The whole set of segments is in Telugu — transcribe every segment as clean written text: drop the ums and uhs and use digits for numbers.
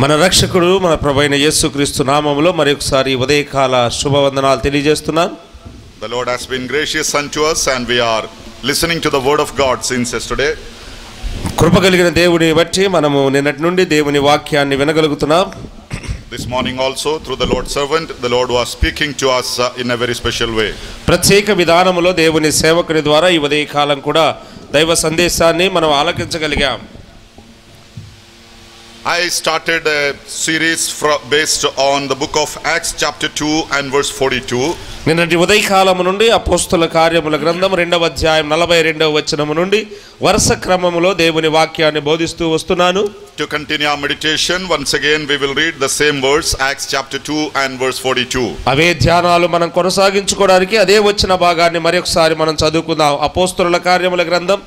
మన రక్షకుడు మన ప్రభువైన యేసుక్రీస్తు నామములో మరొకసారి ఉదయకాల శుభవందనాలు తెలియజేస్తున్నాను. The Lord has been gracious unto us and we are listening to the word of God since yesterday. కృప కలిగిన దేవుని బట్టి మనము నిన్నటి నుండి దేవుని వాక్యాన్ని వినగలుగుతున్నాం. This morning also through the Lord's servant the Lord was speaking to us in a very special way. ప్రత్యేక విధానములో దేవుని సేవకుని ద్వారా ఈ ఉదయకాలం కూడా దైవ సందేశాన్ని మనం ఆలకించగలిగాం. I started a series based on the book of Acts chapter 2 and verse 42. నిన్నటి ఉదయకాలము నుండి అపోస్తల కార్యముల గ్రంథం 2వ అధ్యాయం 42వ వచనము నుండి వరుస క్రమములో దేవుని వాక్యాన్ని బోధిస్తూ వస్తున్నాను. To continue our meditation, once again we will read the same verse, Acts chapter 2 and verse 42. అవే ధ్యానాలు మనం కొనసాగించుకోవడానికి అదే వచ్చిన భాగాన్ని మరొకసారి మనం చదువుకుందాం. అపోస్తలుల కార్యముల గ్రంథం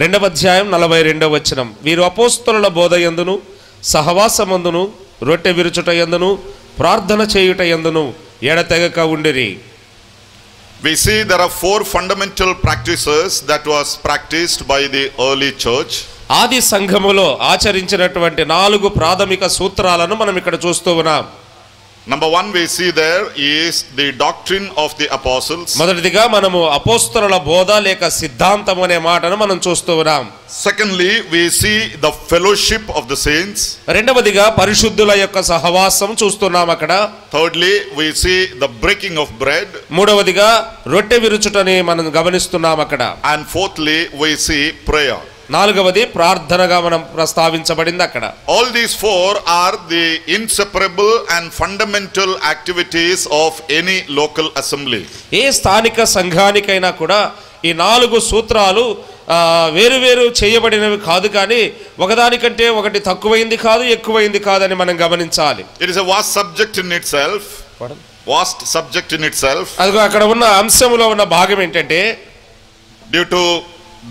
2వ అధ్యాయం 42వ వచనం. వీరు అపోస్తలుల బోధయందును సహవాసమందును రొట్టె విరుచుట యందును ప్రార్థన చేయుట యందును ఎడతెగక ఉండిరి. We see there are four fundamental practices that was practiced by the early church. ఆది సంఘములో ఆచరించినటువంటి 4 ప్రాథమిక సూత్రాలను మనం ఇక్కడ చూస్తూ ఉన్నాం. Number one we see there is the doctrine of the apostles. మొదటిదిగా మనము అపోస్తలుల బోధ లేక సిద్ధాంతం అనే మాటను మనం చూస్తూ ఉన్నాం. Secondly we see the fellowship of the saints. రెండవదిగా పరిశుద్ధుల యొక్క సహవాసం చూస్తున్నాం అక్కడ. Thirdly we see the breaking of bread. మూడవదిగా రొట్టె విరుచుటని మనం గమనిస్తున్నాం అక్కడ. And fourthly we see prayer. నాలుగవది ప్రార్థనగా మనం ప్రస్తావించబడింది అక్కడ. All these four are the inseparable and fundamental activities of any local assembly. ఏ స్థానిక సంఘానికైనా కూడా ఈ 4 సూత్రాలు వేరు చేయబడినవి కాదు, కానీ ఒకదానికంటే ఒకటి తక్కువైంది కాదు ఎక్కువైంది కాదని మనం గమనించాలి. It is a vast subject in itself. Vast subject in itself. అదిగో అక్కడ ఉన్న అంశములో ఉన్న భాగం ఏంటంటే, due to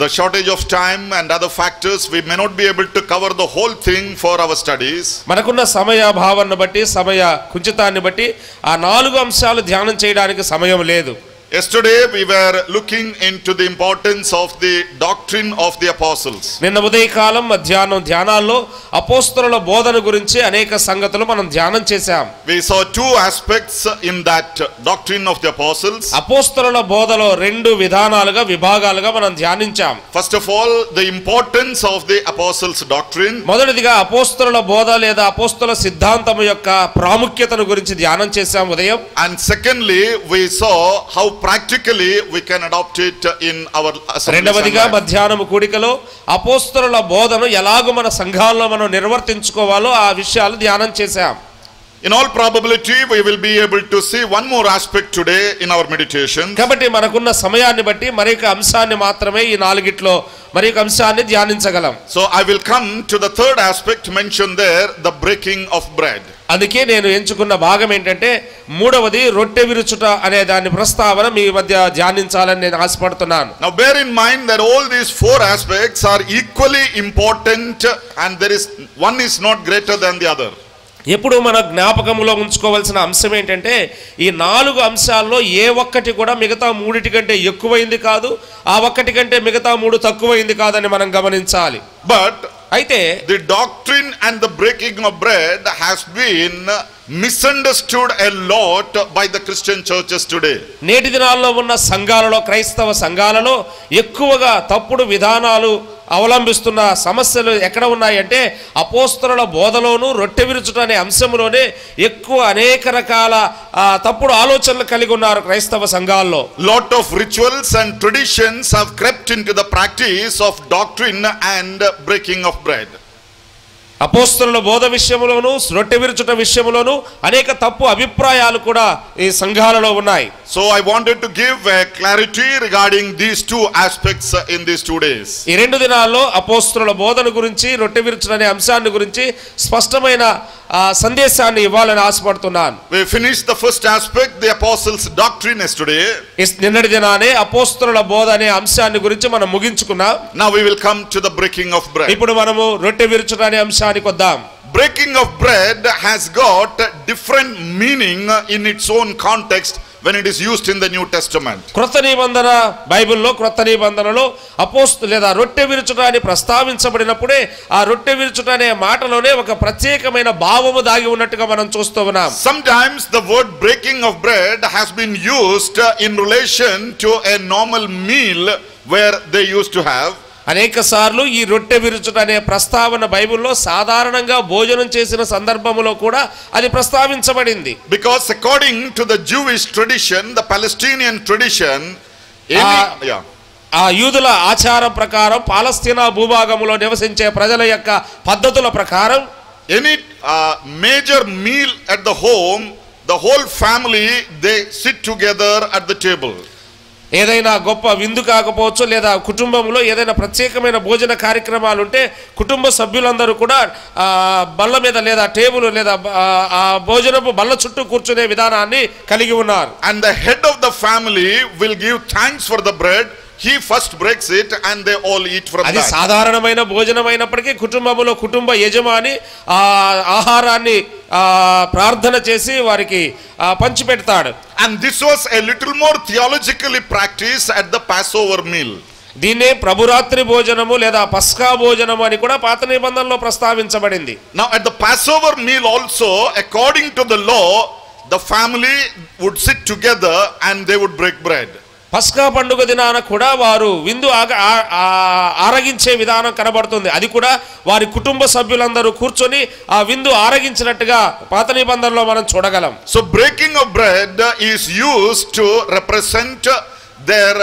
the shortage of time and other factors we may not be able to cover the whole thing for our studies. మనకున్న సమయాభావాన్ని బట్టి సమయ కుంచితాన్ని బట్టి ఆ 4 అంశాలు ధ్యానం చేయడానికి సమయం లేదు. Yesterday we were looking into the importance of the doctrine of the apostles. నిన్న ఉదయకాలం మధ్యాహ్నం ధ్యానాల్లో అపోస్తలుల బోధన గురించి అనేక సంగతులు మనం ధ్యానం చేశాం. We saw two aspects in that doctrine of the apostles. అపోస్తలుల బోధలో 2 విధానాలుగా విభాగాలుగా మనం ధ్యానించాం. First of all the importance of the apostles doctrine. మొదటిదిగా అపోస్తలుల బోధ లేదా అపోస్తల సిద్ధాంతం యొక్క ప్రాముఖ్యతను గురించి ధ్యానం చేశాం ఉదయం. And secondly we saw how practically we can adopt it in our assembly. రెండవదిగా మధ్యాహ్నం కూడికలో అపోస్తలుల బోధను ఎలాగో మన సంఘాల్లో మనం నిర్వర్తించుకోవాలో ఆ విషయాలు ధ్యానం చేశాం. In all probability we will be able to see one more aspect today in our meditation. కాబట్టి మనకున్న సమయాన్ని బట్టి మరొక అంశాన్ని మాత్రమే ఈ 4గిట్లో మరొక అంశాన్ని ధ్యానించగలం. So I will come to the third aspect mentioned there, the breaking of bread. అందుకే నేను ఎంచుకున్న భాగం ఏంటంటే మూడవది రొట్టె విరుచుట అనే దాని ప్రస్తావన మీ మధ్య ధ్యానించాలని నేను ఆశపడుతున్నాను. Now bear in mind that all these four aspects are equally important and there is one is not greater than the other. ఎప్పుడు మన జ్ఞాపకంలో ఉంచుకోవాల్సిన అంశం ఏంటంటే ఈ 4 అంశాల్లో ఏ ఒక్కటి కూడా మిగతా 3 కంటే ఎక్కువైంది కాదు, ఆ ఒక్కటి కంటే మిగతా 3 తక్కువైంది కాదని మనం గమనించాలి. But అయితే the doctrine and the breaking of bread has been misunderstood a lot by the Christian churches today. నేటి దినాల్లో ఉన్న సంఘాలలో క్రైస్తవ సంఘాలలో ఎక్కువగా తప్పుడు విధానాలు అవలంబిస్తున్న సమస్యలు ఎక్కడ ఉన్నాయంటే అపోస్తలుల బోధలోను రొట్టె విరుచుట అనే అంశంలోనే ఎక్కువ అనేక రకాల తప్పుడు ఆలోచనలు కలిగి ఉన్నారు క్రైస్తవ సంఘాల్లో. Lot of rituals and traditions have crept into the practice of doctrine and breaking of bread. అపోస్తలుల బోధ విషయంలోను రొట్టె విరుచుట విషయంలోను అనేక తప్పు అభిప్రాయాలు కూడా ఈ సంఘాలలో ఉన్నాయి. So I wanted to give a clarity regarding these two aspects in these 2 days. ఈ 2 దినాల్లో అపోస్తలుల బోధన గురించి రొట్టె విరుచుట అనే అంశాన్ని గురించి స్పష్టమైన సందేశాన్ని ఇవ్వాలని ఆశపడుతున్నాను. We finished the first aspect, the apostles doctrine yesterday. నిన్నటి దినానే అపోస్తలుల బోధ అనే అంశాన్ని గురించి మనం ముగించుకున్నాం. Now we will come to the breaking of bread. ఇప్పుడు మనము రొట్టె విరుచుట అనే అంశానికి వద్దాం. Breaking of bread has got different meaning in its own context when it is used in the New Testament. క్రొత్త నిబంధన బైబిల్లో క్రొత్త నిబంధనలో అపోస్తలు లేదా రొట్టె విరుచుట అని ప్రస్తావించబడినప్పుడే ఆ రొట్టె విరుచుట అనే మాటలోనే ఒక ప్రత్యేకమైన భావము దాగి ఉన్నట్టుగా మనం చూస్తూ ఉన్నాం. Sometimes the word breaking of bread has been used in relation to a normal meal where they used to have. అనేక సార్లు ఈ రొట్టె విరుచుట అనే ప్రస్తావన బైబిల్లో సాధారణంగా భోజనం చేసిన సందర్భంలో కూడా అది ప్రస్తావించబడింది. Because according to the Jewish tradition, the Palestinian tradition, ఆ యూదుల ఆచారం ప్రకారం పాలస్తీనా భూభాగంలో నివసించే ప్రజల యొక్క పద్ధతుల ప్రకారం any major meal at the home, the whole family, they sit together at the table. ఏదైనా గొప్ప విందు కాకపోవచ్చు లేదా కుటుంబంలో ఏదైనా ప్రత్యేకమైన భోజన కార్యక్రమాలు ఉంటే కుటుంబ సభ్యులందరూ కూడా బల్ల మీద లేదా టేబుల్ లేదా ఆ భోజనపు బల్ల చుట్టూ కూర్చునే విధానాన్ని కలిగి ఉన్నారు. And the head of the family will give thanks for the bread. He first breaks it and they all eat from that. అది సాధారణమైన భోజనం అయినప్పటికీ కుటుంబంలో కుటుంబ యజమాని ఆ ఆహారాన్ని ప్రార్థన చేసి వారికి పంచిపెడతాడు. And this was a little more theologically practiced at the Passover meal. దీన్నే ప్రభురాత్రి భోజనము లేదా పస్కా భోజనము అని కూడా పాత నిబంధనలో ప్రస్తావించబడింది. Now at the Passover meal also, according to the law, the family would sit together and they would break bread. పస్కా పండుగ దినాన కూడా వారు విందు ఆరగించే విధానం కనబడుతుంది. అది కూడా వారి కుటుంబ సభ్యులందరూ కూర్చొని ఆ విందు ఆరగించినట్టుగా పాత నిబంధనలో మనం చూడగలం. So breaking of bread is used to represent their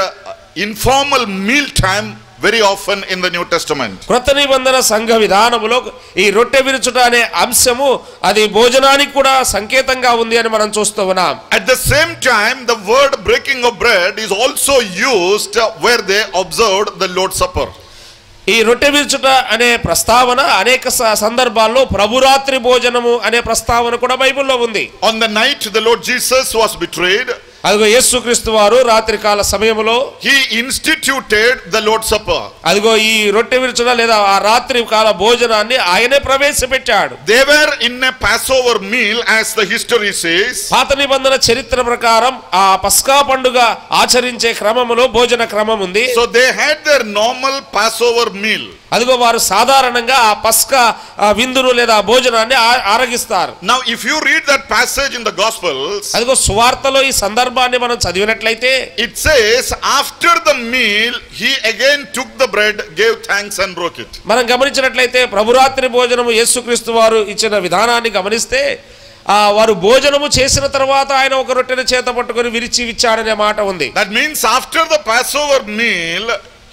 informal meal time very often in the New Testament. క్రొత్త నిబంధన సంఘ విధానములో ఈ రొట్టె విరుచుట అనే అంశము అది భోజనానికి కూడా సంకేతంగా ఉంది అని మనం చూస్తూ ఉన్నాం. At the same time, the word breaking of bread is also used where they observed the Lord's Supper. ఈ రొట్టె విరుచుట అనే ప్రస్తావన అనేక సందర్భాల్లో ప్రభురాత్రి భోజనము అనే ప్రస్తావన కూడా బైబిల్లో ఉంది. On the night the Lord Jesus was betrayed, అదిగో యేసుక్రీస్తు వారు రాత్రి కాల సమయంలో he instituted the Lord's Supper. అదిగో ఈ రొట్టె విరుచుట లేదా ఆ రాత్రి కాల భోజనాన్ని ఆయనే ప్రవేశపెట్టాడు. They were in a Passover meal as the history says. పాత నిబంధన చరిత్ర ప్రకారం ఆ పస్కా పండుగ ఆచరించే క్రమములో భోజన క్రమం ఉంది. So they had their normal Passover meal. అదిగో వారు సాధారణంగా ఆ పస్కా విందును లేదా భోజనాన్ని ఆరగిస్తారు. Now if you read that passage in the Gospels, అదిగో సువార్తలో ఈ సందర్భాన్ని మనం చదివినట్లయితే it says after the meal he again took the bread, gave thanks and broke it. మనం గమనించినట్లయితే ప్రభురాత్రి భోజనము యేసుక్రీస్తు వారు ఇచ్చిన విధానాన్ని గమనిస్తే వారు భోజనము చేసిన తర్వాత ఆయన ఒక రొట్టెను చేత పట్టుకొని విరిచి ఇచ్చాడనే మాట ఉంది. That means after the Passover meal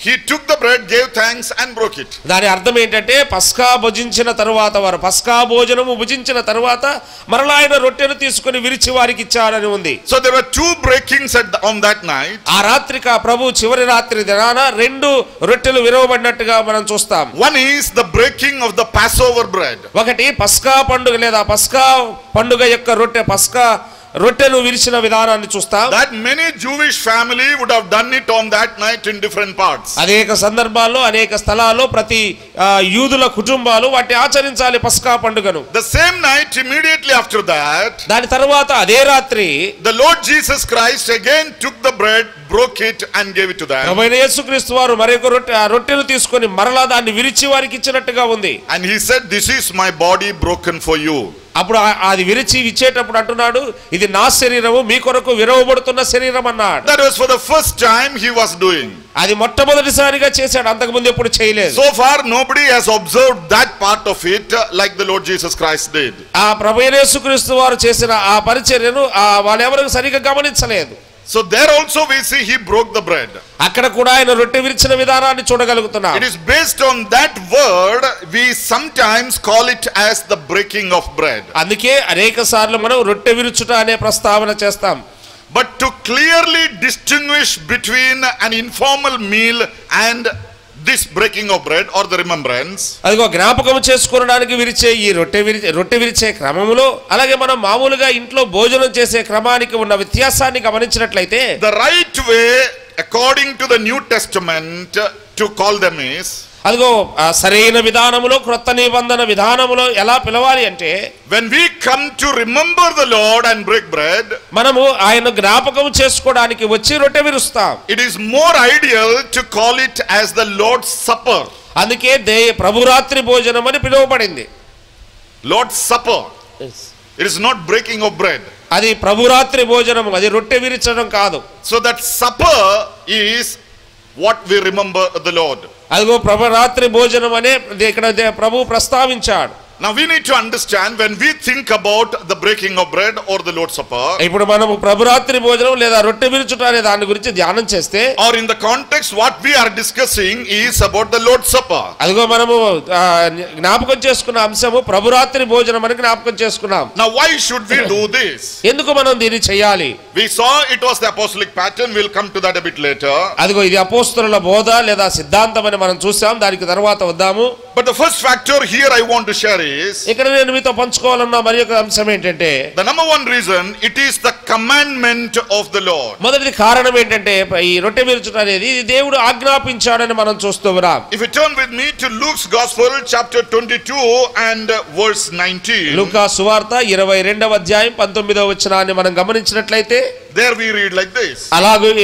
he took the bread, gave thanks and broke it. దాని అర్థం ఏంటంటే పస్కా భుజించిన తరువాత వారు పస్కా భోజనము భుజించిన తరువాత మరలా ఆయన రొట్టెను తీసుకొని విరిచి వారికి ఇచ్చాడని ఉంది. So there were two breakings on that night. ఆ రాత్రికి ప్రభు చివరి రాత్రి దినాన రెండు రొట్టెలు విరవబడినట్టుగా మనం చూస్తాం. One is the breaking of the Passover bread. ఒకటి పస్కా పండుగ లేదా పస్కా పండుగ యొక్క రొట్టె పస్కా రొట్టెను విరిచిన విధానాన్ని చూస్తాం. That many Jewish family would have done it on that night in different parts. అనేక సందర్భాల్లో అనేక స్థలాల్లో ప్రతి యూదుల కుటుంబాలు వాటి ఆచరించాలి పస్కా పండుగను. The same night immediately after that, దాని తర్వాత అదే రాత్రి the Lord Jesus Christ again took the bread, broke it and gave it to them. ప్రభువైన యేసుక్రీస్తు వారు మరొక రొట్టెను తీసుకొని మరలా దాన్ని విరిచి వారికి ఇచ్చినట్టుగా ఉంది. And he said, this is my body broken for you. అప్పుడు అది విరిచి ఇచ్చేటప్పుడు అంటున్నాడు, ఇది నా శరీరము మీ కొరకు విరవబడుతున్న శరీరం అన్నాడు. That was for the first time he was doing. అది మొట్టమొదటిసారిగా చేశాడు, అంతకు ముందు ఎప్పుడు చేయలేదు. So far nobody has observed that part of it like the Lord Jesus Christ did. ఆ ప్రభువైన యేసుక్రీస్తు వారు చేసిన ఆ పరిచర్యను వాళ్ళెవరూ సరిగా గమనించలేదు. So there also we see he broke the bread. అక్కడ కూడా ఆయన రొట్టె విరిచిన విధానాన్ని చూడగలుగుతున్నాం. It is based on that word we sometimes call it as the breaking of bread. అందుకే అనేక సార్లు మనం రొట్టె విరుచుట అనే ప్రస్తావన చేస్తాం. But to clearly distinguish between an informal meal and this breaking of bread or the remembrance, అదిగో జ్ఞాపకం చేసుకోవడానికి విరిచే ఈ రొట్టె విరిచే క్రమములో అలాగే మనం మామూలుగా ఇంట్లో భోజనం చేసే క్రమానికి ఉన్న వ్యత్యాసాన్ని గమనించినట్లయితే the right way according to the New Testament to call them is, అదిగో సరైన విధానములో క్రొత్త నిబంధన విధానములో ఎలా పిలవాలి అంటే when we come to remember the Lord and break bread, మనము ఆయన జ్ఞాపకం చేసుకోవడానికి వచ్చి రొట్టె విరుస్తాం. it is more ideal to call it as the Lord's Supper. అందుకే ప్రభురాత్రి భోజనం అని పిలువబడింది. Lord's Supper. It is not breaking of bread. అది ప్రభురాత్రి భోజనం, అది రొట్టె విరిచడం కాదు. So that supper is what we remember the Lord. అదిగో ప్రభురాత్రి భోజనం అనే ఇక్కడ ప్రభు ప్రస్తావించాడు. Now we need to understand when we think about the breaking of bread or the Lord's Supper, ఇప్పుడు మనము ప్రభురాత్రి భోజనం లేదా రొట్టె విరుచుట అనే దాని గురించి ధ్యానం చేస్తే, or in the context what we are discussing is about the Lord's Supper. అదిగో మనము జ్ఞాపకం చేసుకున్న అంశము ప్రభురాత్రి భోజనం అని జ్ఞాపకం చేసుకున్నాం. Now why should we do this? ఎందుకు మనం దీన్ని చేయాలి? We saw it was the apostolic pattern. We'll come to that a bit later. అదిగో ఇది అపోస్తలుల బోధ లేదా సిద్ధాంతం అని మనం చూసాం, దానికి తర్వాత వద్దాము. But the first factor here I want to share is, ఇక్కడ నేను మీతో పంచుకోవాలన్న మరి ఒక అంశం ఏంటంటే, the number one reason, it is the commandment of the Lord. మొదటి కారణం ఏంటంటే ఈ రొట్టె విరుచుట అనేది ఇది దేవుడు ఆజ్ఞాపించాడని మనం చూస్తూ ఉన్నాం. If you turn with me to Luke's Gospel chapter 22 and verse 19, లూకా సువార్త 22వ అధ్యాయం 19వ వచనాన్ని మనం గమనించినట్లయితే, there we read like this.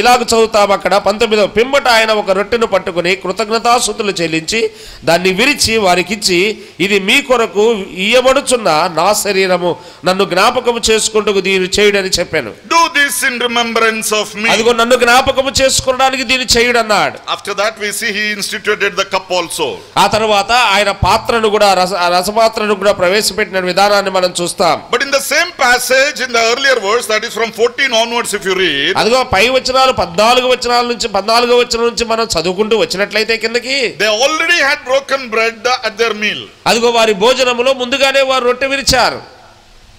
ఇలాగ చదువుతాం. అక్కడ 19వ పిమ్మట ఆయన ఒక రొట్టెను పట్టుకుని కృతజ్ఞతాస్తుతులు చెల్లించి దాన్ని విరిచి వారికిచ్చి, ఇది మీ కొరకు ఇయ్యబడుచున్న నా శరీరము, నన్ను జ్ఞాపకము చేసుకుంటూ దీన్ని చేయుడని చెప్పాను. Do this in remembrance of me. అదిగో నన్ను జ్ఞాపకము చేసుకోవడానికి దీన్ని చేయుడన్నాడు. After that we see he instituted the cup also. ఆ తర్వాత ఆయన పాత్రను కూడా రసపాత్రను కూడా ప్రవేశపెట్టిన విధానాన్ని మనం చూస్తాం. But in the same passage in the earlier verse, that is from 14 onwards, if you read, అదిగో పై వచనాలు 14వ వచనాల నుంచి 14వ వచనం నుంచి మనం చదువుకుంటూ వచ్చినట్లయితే కిందకి, they already had broken bread at their meal. అదిగో వారి భోజనములో ముందుగానే వారు రొట్టె విరిచారు.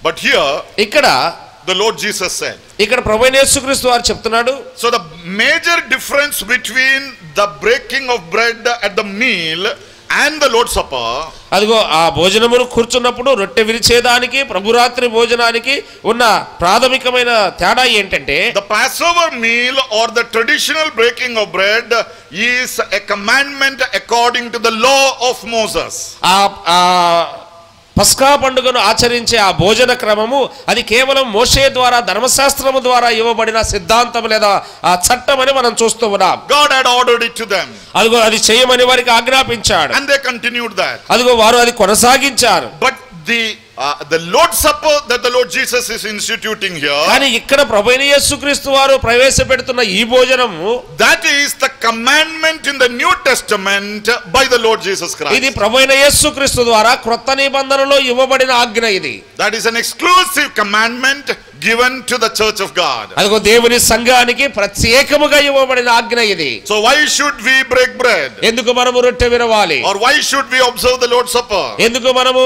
But here ఇక్కడ the Lord Jesus said, ఇక్కడ ప్రభువైన యేసుక్రీస్తు వారు చెప్తున్నాడు, so the major difference between the breaking of bread at the meal and the Lord's Supper, అదిగో ఆ భోజనమును కూర్చున్నప్పుడు రొట్టె విరిచేదానికి ప్రభురాత్రి భోజనానికి ఉన్న ప్రాథమికమైన తేడా ఏంటంటే, the Passover meal or the traditional breaking of bread is a commandment according to the law of Moses. పస్కా పండుగను ఆచరించే ఆ భోజన క్రమము అది కేవలం మోషే ద్వారా ధర్మశాస్త్రము ద్వారా ఇవ్వబడిన సిద్ధాంతం లేదా ఆ చట్టం అని మనం చూస్తూ ఉన్నాం. God had ordered it to them. అదిగో అది చేయమని వారికి ఆజ్ఞాపించాడు. And they continued that. అదిగో వారు అది కొనసాగించారు. But the Lord's Supper that the Lord Jesus is instituting here, కానీ ఇక్కడ ప్రభువైన యేసుక్రీస్తు వారు ప్రవేశపెడుతున్న ఈ భోజనము, that is the commandment in the New Testament by the Lord Jesus Christ. ఇది ప్రభువైన యేసుక్రీస్తు ద్వారా క్రొత్త నిబంధనలో ఇవ్వబడిన ఆజ్ఞ. ఇది that is an exclusive commandment given to the church of God. అదిగో దేవుని సంఘానికి ప్రత్యేకముగా ఇవ్వబడిన ఆజ్ఞ ఇది. So why should we break bread? ఎందుకు మనము రొట్టె విరవాలి? Or why should we observe the Lord's Supper? ఎందుకు మనము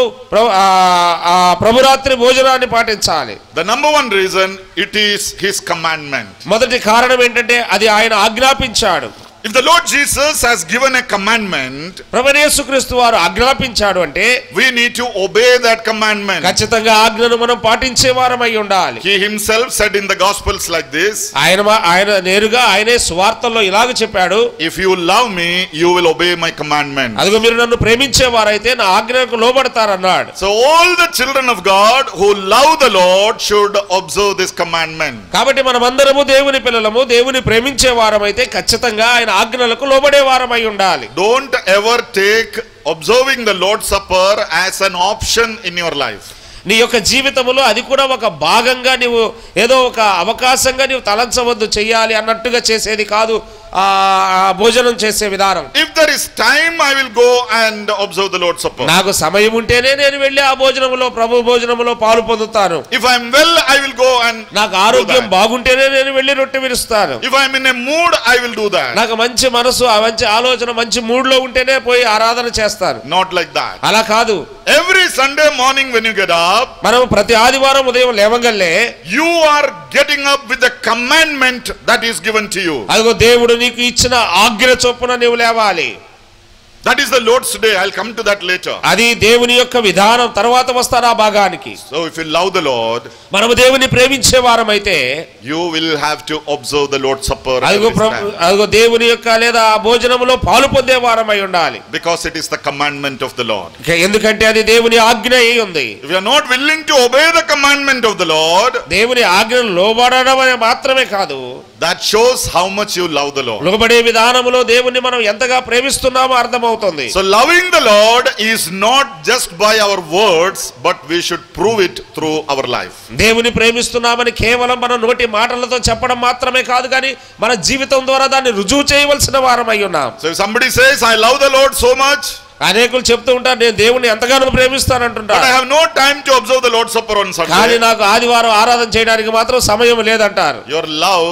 ప్రభురాత్రి భోజనాన్ని పాటించాలి? The number one reason, it is his commandment. మొదటి కారణం ఏంటంటే అది ఆయన ఆజ్ఞాపించాడు. If the Lord Jesus has given a commandment, ప్రభువైన యేసుక్రీస్తు వారు ఆజ్ఞాపించాడు అంటే we need to obey that commandment. ఖచ్చితంగా ఆజ్ఞను మనం పాటించే వారమై ఉండాలి. He himself said in the Gospels like this, ఆయన నేరుగా ఆయనే సువార్తల్లో ఇలాగ చెప్పాడు, if you love me, you will obey my commandment. అదిగో మీరు నన్ను ప్రేమించేవారైతే నా ఆజ్ఞకు లోబడతారన్నాడు. So all the children of God who love the Lord should observe this commandment. కాబట్టి మనమందరము దేవుని పిల్లలము, దేవుని ప్రేమించే వారమైతే ఖచ్చితంగా ఆయన ఆజ్ఞలకు లోబడే వారమై ఉండాలి. Don't ever take observing the Lord's Supper as an option in your life. నీ యొక్క జీవితంలో అది కూడా ఒక భాగంగా నీవు ఏదో ఒక అవకాశంగా నీవు తలంచవద్దు, చెయ్యాలి అన్నట్టుగా చేసేది కాదు ఆ భోజనం చేసే విధానం. If there is time, I will go and observe the Lord's Supper. నాకు సమయం ఉంటేనే నేను వెళ్ళి ఆ భోజనంలో ప్రభు భోజనంలో పాలు పొందుతాను. If I am well, I will go and నాకు ఆరోగ్యం బాగుంటేనే నేను వెళ్ళి రొట్టె విరుస్తాను. If I am in a mood, I will do that. నాకు మంచి మనసు, మంచి ఆలోచన, మంచి మూడ్ లో ఉంటేనే పోయి ఆరాధన చేస్తాను. Not like that. అలా కాదు. Every Sunday morning when you get up, మనం ప్రతి ఆదివారం ఉదయం లేవగలే you are getting up with the commandment that is given to you. అదిగో దేవుడు నీకు ఇచ్చిన ఆజ్ఞ చొప్పున నీవు లేవాలి. That is the Lord's day. I'll come to that later. అది దేవుని యొక్క విధానం, తర్వాత వస్తాను ఆ భాగానికి. So if you love the Lord, మనము దేవుని ప్రేమించే వారమైతే you will have to observe the Lord's Supper అదిగో దేవుని యొక్క లేదా ఆ భోజనములో పాలు పొందే వారమై ఉండాలి. because it is the commandment of the Lord. ఎందుకంటే అది దేవుని ఆజ్ఞ అయి ఉంది. If you are not willing to obey the commandment of the Lord, దేవుని ఆజ్ఞను లోబడడం అనే మాత్రమే కాదు, that shows how much you love the Lord. లోబడే విధానములో దేవుని మనం ఎంతగా ప్రేమిస్తున్నామో అర్థమవుతుంది. So loving the Lord is not just by our words, but we should prove it through our life. దేవుని ప్రేమిస్తున్నామని కేవలం మన నోటి మాటలతో చెప్పడం మాత్రమే కాదు, కానీ మన జీవితం ద్వారా దాన్ని రుజువు చేయవలసిన వారమై ఉన్నాం. So if somebody says I love the Lord so much, అనేకులు చెప్తూ ఉంటారు నేను దేవుని ఎంతగానో ప్రేమిస్తానంటుంటారు, but I have no time to observe the Lord's Supper on Sunday. కానీ నాకు ఆదివారం ఆరాధన చేయడానికి మాత్రం సమయం లేదంటారు. Your love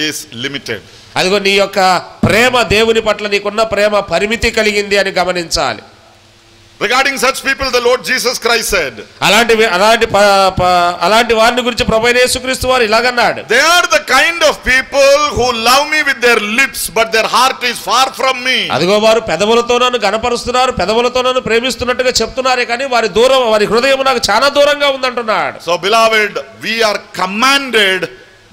is limited. అదిగో నీ యొక్క ప్రేమ, దేవుని పట్ల నీకున్న ప్రేమ పరిమితి కలిగింది అని గమనించాలి. Regarding such people, the Lord Jesus Christ said, అలాంటి వారిని గురించి ప్రభువైన యేసుక్రీస్తు వారు ఇలాగన్నాడు, they are the kind of people who love me with their lips, but their heart is far from me. అదిగో వారు పెదవులతో నన్ను గణపరుస్తున్నారు, పెదవులతో నన్ను ప్రేమిస్తున్నట్టుగా చెప్తున్నారే కానీ వారి హృదయం నాకు చాలా దూరంగా ఉందంటున్నాడు. So beloved, we are commanded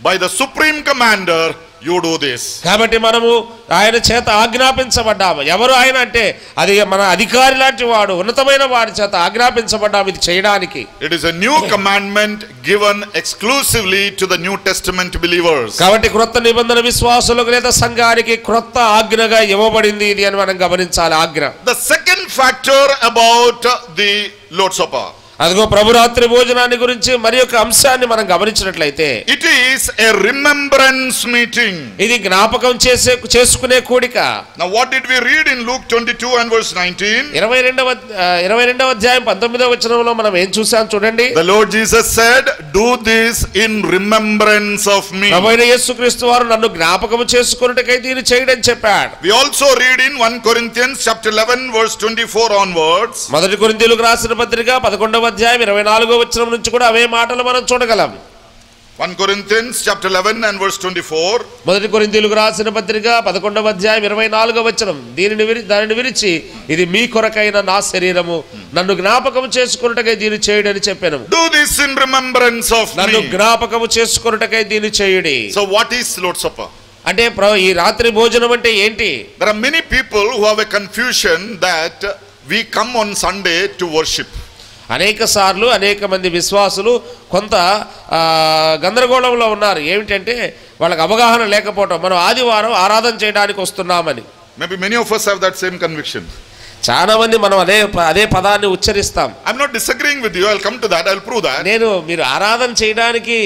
by the supreme commander, you do this. కాబట్టి మనము ఆయన చేత ఆజ్ఞాపించబడ్డాము. ఎవరు ఆయన అంటే అది మన అధికారి లాంటి వాడు, ఉన్నతమైన వారి చేత ఆజ్ఞాపించబడ్డాము ఇది చేయడానికి. It is a new commandment given exclusively to the New Testament believers. కాబట్టి క్రొత్త నిబంధన విశ్వాసులకు లేదా సంఘానికి క్రొత్త ఆజ్ఞగా ఇవ్వబడింది ఇది అని మనం గమనించాలి. ఆజ్ఞ. The second factor about the Lord's Supper, అదిగో ప్రభురాత్రి భోజనాన్ని గురించి మరి ఒక అంశాన్ని మనం గమనించినట్లయితే, it is a remembrance meeting. ఇది జ్ఞాపకం చేసుకునే కూడిక. Now what did we read in Luke 22 and verse 19? 22వ అధ్యాయం 19వ వచనంలో మనం ఏం చూసాం చూడండి. The Lord Jesus said, do this in remembrance of me. ప్రభువైన యేసుక్రీస్తు వారు నన్ను జ్ఞాపకం చేసుకొనుటకై దీన్ని చేయడని చెప్పాడు. We also read in 1 Corinthians chapter 11 verse 24 onwards. మొదటి కొరింథీయులకు రాసిన పత్రిక 11వ అధ్యాయం 24వ వచనం నుంచి కూడా అవే మాటలు మనం చూడగలం. 1 Corinthians chapter 11 and verse 24. మొదటి కొరింథీయులకు రాసిన పత్రిక 11వ అధ్యాయం 24వ వచనం, దానిని విరిచి ఇది మీ కొరకైన నా శరీరము, నన్ను జ్ఞాపకం చేసుకొనుటకై దీన్ని చేయుడని చెప్పాను. Do this in remembrance of me. నన్ను జ్ఞాపకం చేసుకొనుటకై దీన్ని చేయుడి. So what is Lord's Supper? అంటే ఈ రాత్రి భోజనం అంటే ఏంటి? There are many people who have a confusion that we come on Sunday to worship. అనేక సార్లు అనేక మంది విశ్వాసులు కొంత గందరగోళంలో ఉన్నారు. ఏమిటంటే వాళ్ళకి అవగాహన లేకపోవటం, మనం ఆదివారం ఆరాధన చేయడానికి వస్తున్నామని. Maybe many of us have that same conviction. చాలా మంది మనం అదే పదాన్ని ఉచ్చరిస్తాం. I'm not disagreeing with you. I'll come to that. I'll prove that. నేను మీరు ఆరాధన చేయడానికి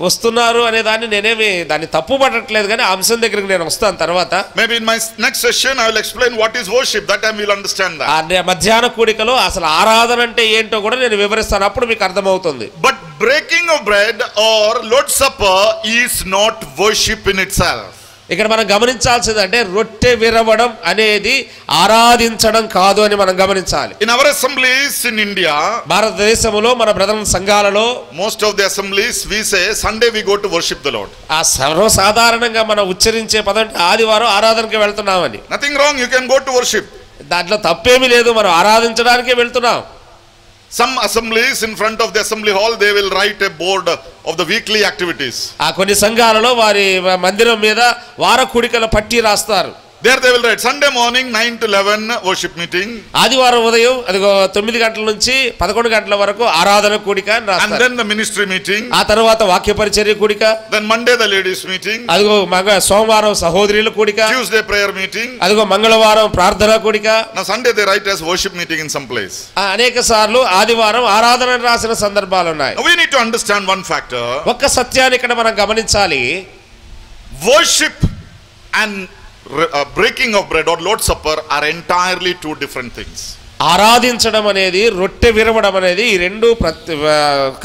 వస్తున్నారు అనే దాన్ని నేనేమి దాన్ని తప్పు పట్టట్లేదు, కానీ అంశం దగ్గరికి నేను వస్తాను తర్వాత. Maybe in my next session I will explain what is worship. That time you'll understand that. ఆ మధ్యాహ్న కూడికలో అసలు ఆరాధన అంటే ఏంటో కూడా నేను వివరిస్తాను, అప్పుడు మీకు అర్థమవుతుంది. But breaking of bread or Lord's Supper is not worship in itself. ఇక్కడ మనం గమనించాల్సింది అంటే రొట్టె విరవడం అనేది ఆరాధించడం కాదు అని మనం గమనించాలి. In our assemblies in India, భారతదేశంలో మన బ్రదర్ సంఘాలలో most of the assemblies we say Sunday we go to worship the Lord. ఆ సర్వసాధారణంగా మనం ఉచ్చరించే పదం ఆదివారం ఆరాధనకి వెళ్తున్నామని. Nothing wrong, you can go to worship. దాంట్లో తప్పేమీ లేదు, మనం ఆరాధించడానికే వెళ్తున్నాం. Some assemblies in front of the assembly hall they will write a board of the weekly activities. ఆ కొన్ని సంఘాలలో వారి మందిరం మీద వార కూడికల పట్టి రాస్తారు. There they will write Sunday morning 9 to 11 worship meeting. ఆదివారం ఉదయం అదిగో 9 గంటల నుంచి 11 గంటల వరకు ఆరాధన కూడిక అని రాస్తారు. And then the ministry meeting. ఆ తర్వాత వాక్య పరిచర్య కూడిక. Then Monday the ladies meeting. అదిగో సోమవారం సహోదరుల కూడిక. Tuesday prayer meeting. అదిగో మంగళవారం ప్రార్థన కూడిక. Now Sunday they write as worship meeting in some place. అనేక సార్లు ఆదివారం ఆరాధన రాసిన సందర్భాలు ఉన్నాయి. We need to understand one factor. ఒక్క సత్యాన్ని ఇక్కడ మనం గమనించాలి. Worship and breaking of bread or Lord's Supper are entirely two different things. ఆరాధించడం అనేది రొట్టె విరవడం అనేది ఈ రెండు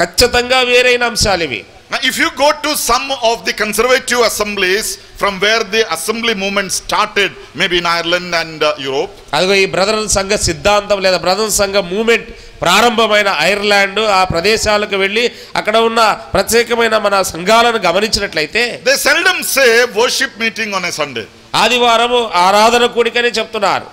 ఖచ్చితంగా వేరైన అంశాలు ఇవి. Now if you go to some of the conservative assemblies from where the assembly movement started, maybe in Ireland and Europe, అదిగో ఈ బ్రదర్ సంఘ సిద్ధాంతం లేదా బ్రదర్ సంఘ మూవ్మెంట్ ప్రారంభమైన ఐర్లాండ్ ఆ ప్రదేశాలకు వెళ్ళి అక్కడ ఉన్న ప్రత్యేకమైన మన సంఘాలను గమనించినట్లయితే they seldom say worship meeting on a Sunday. ఆదివారం ఆరాధన కూడికని చెప్తున్నారు.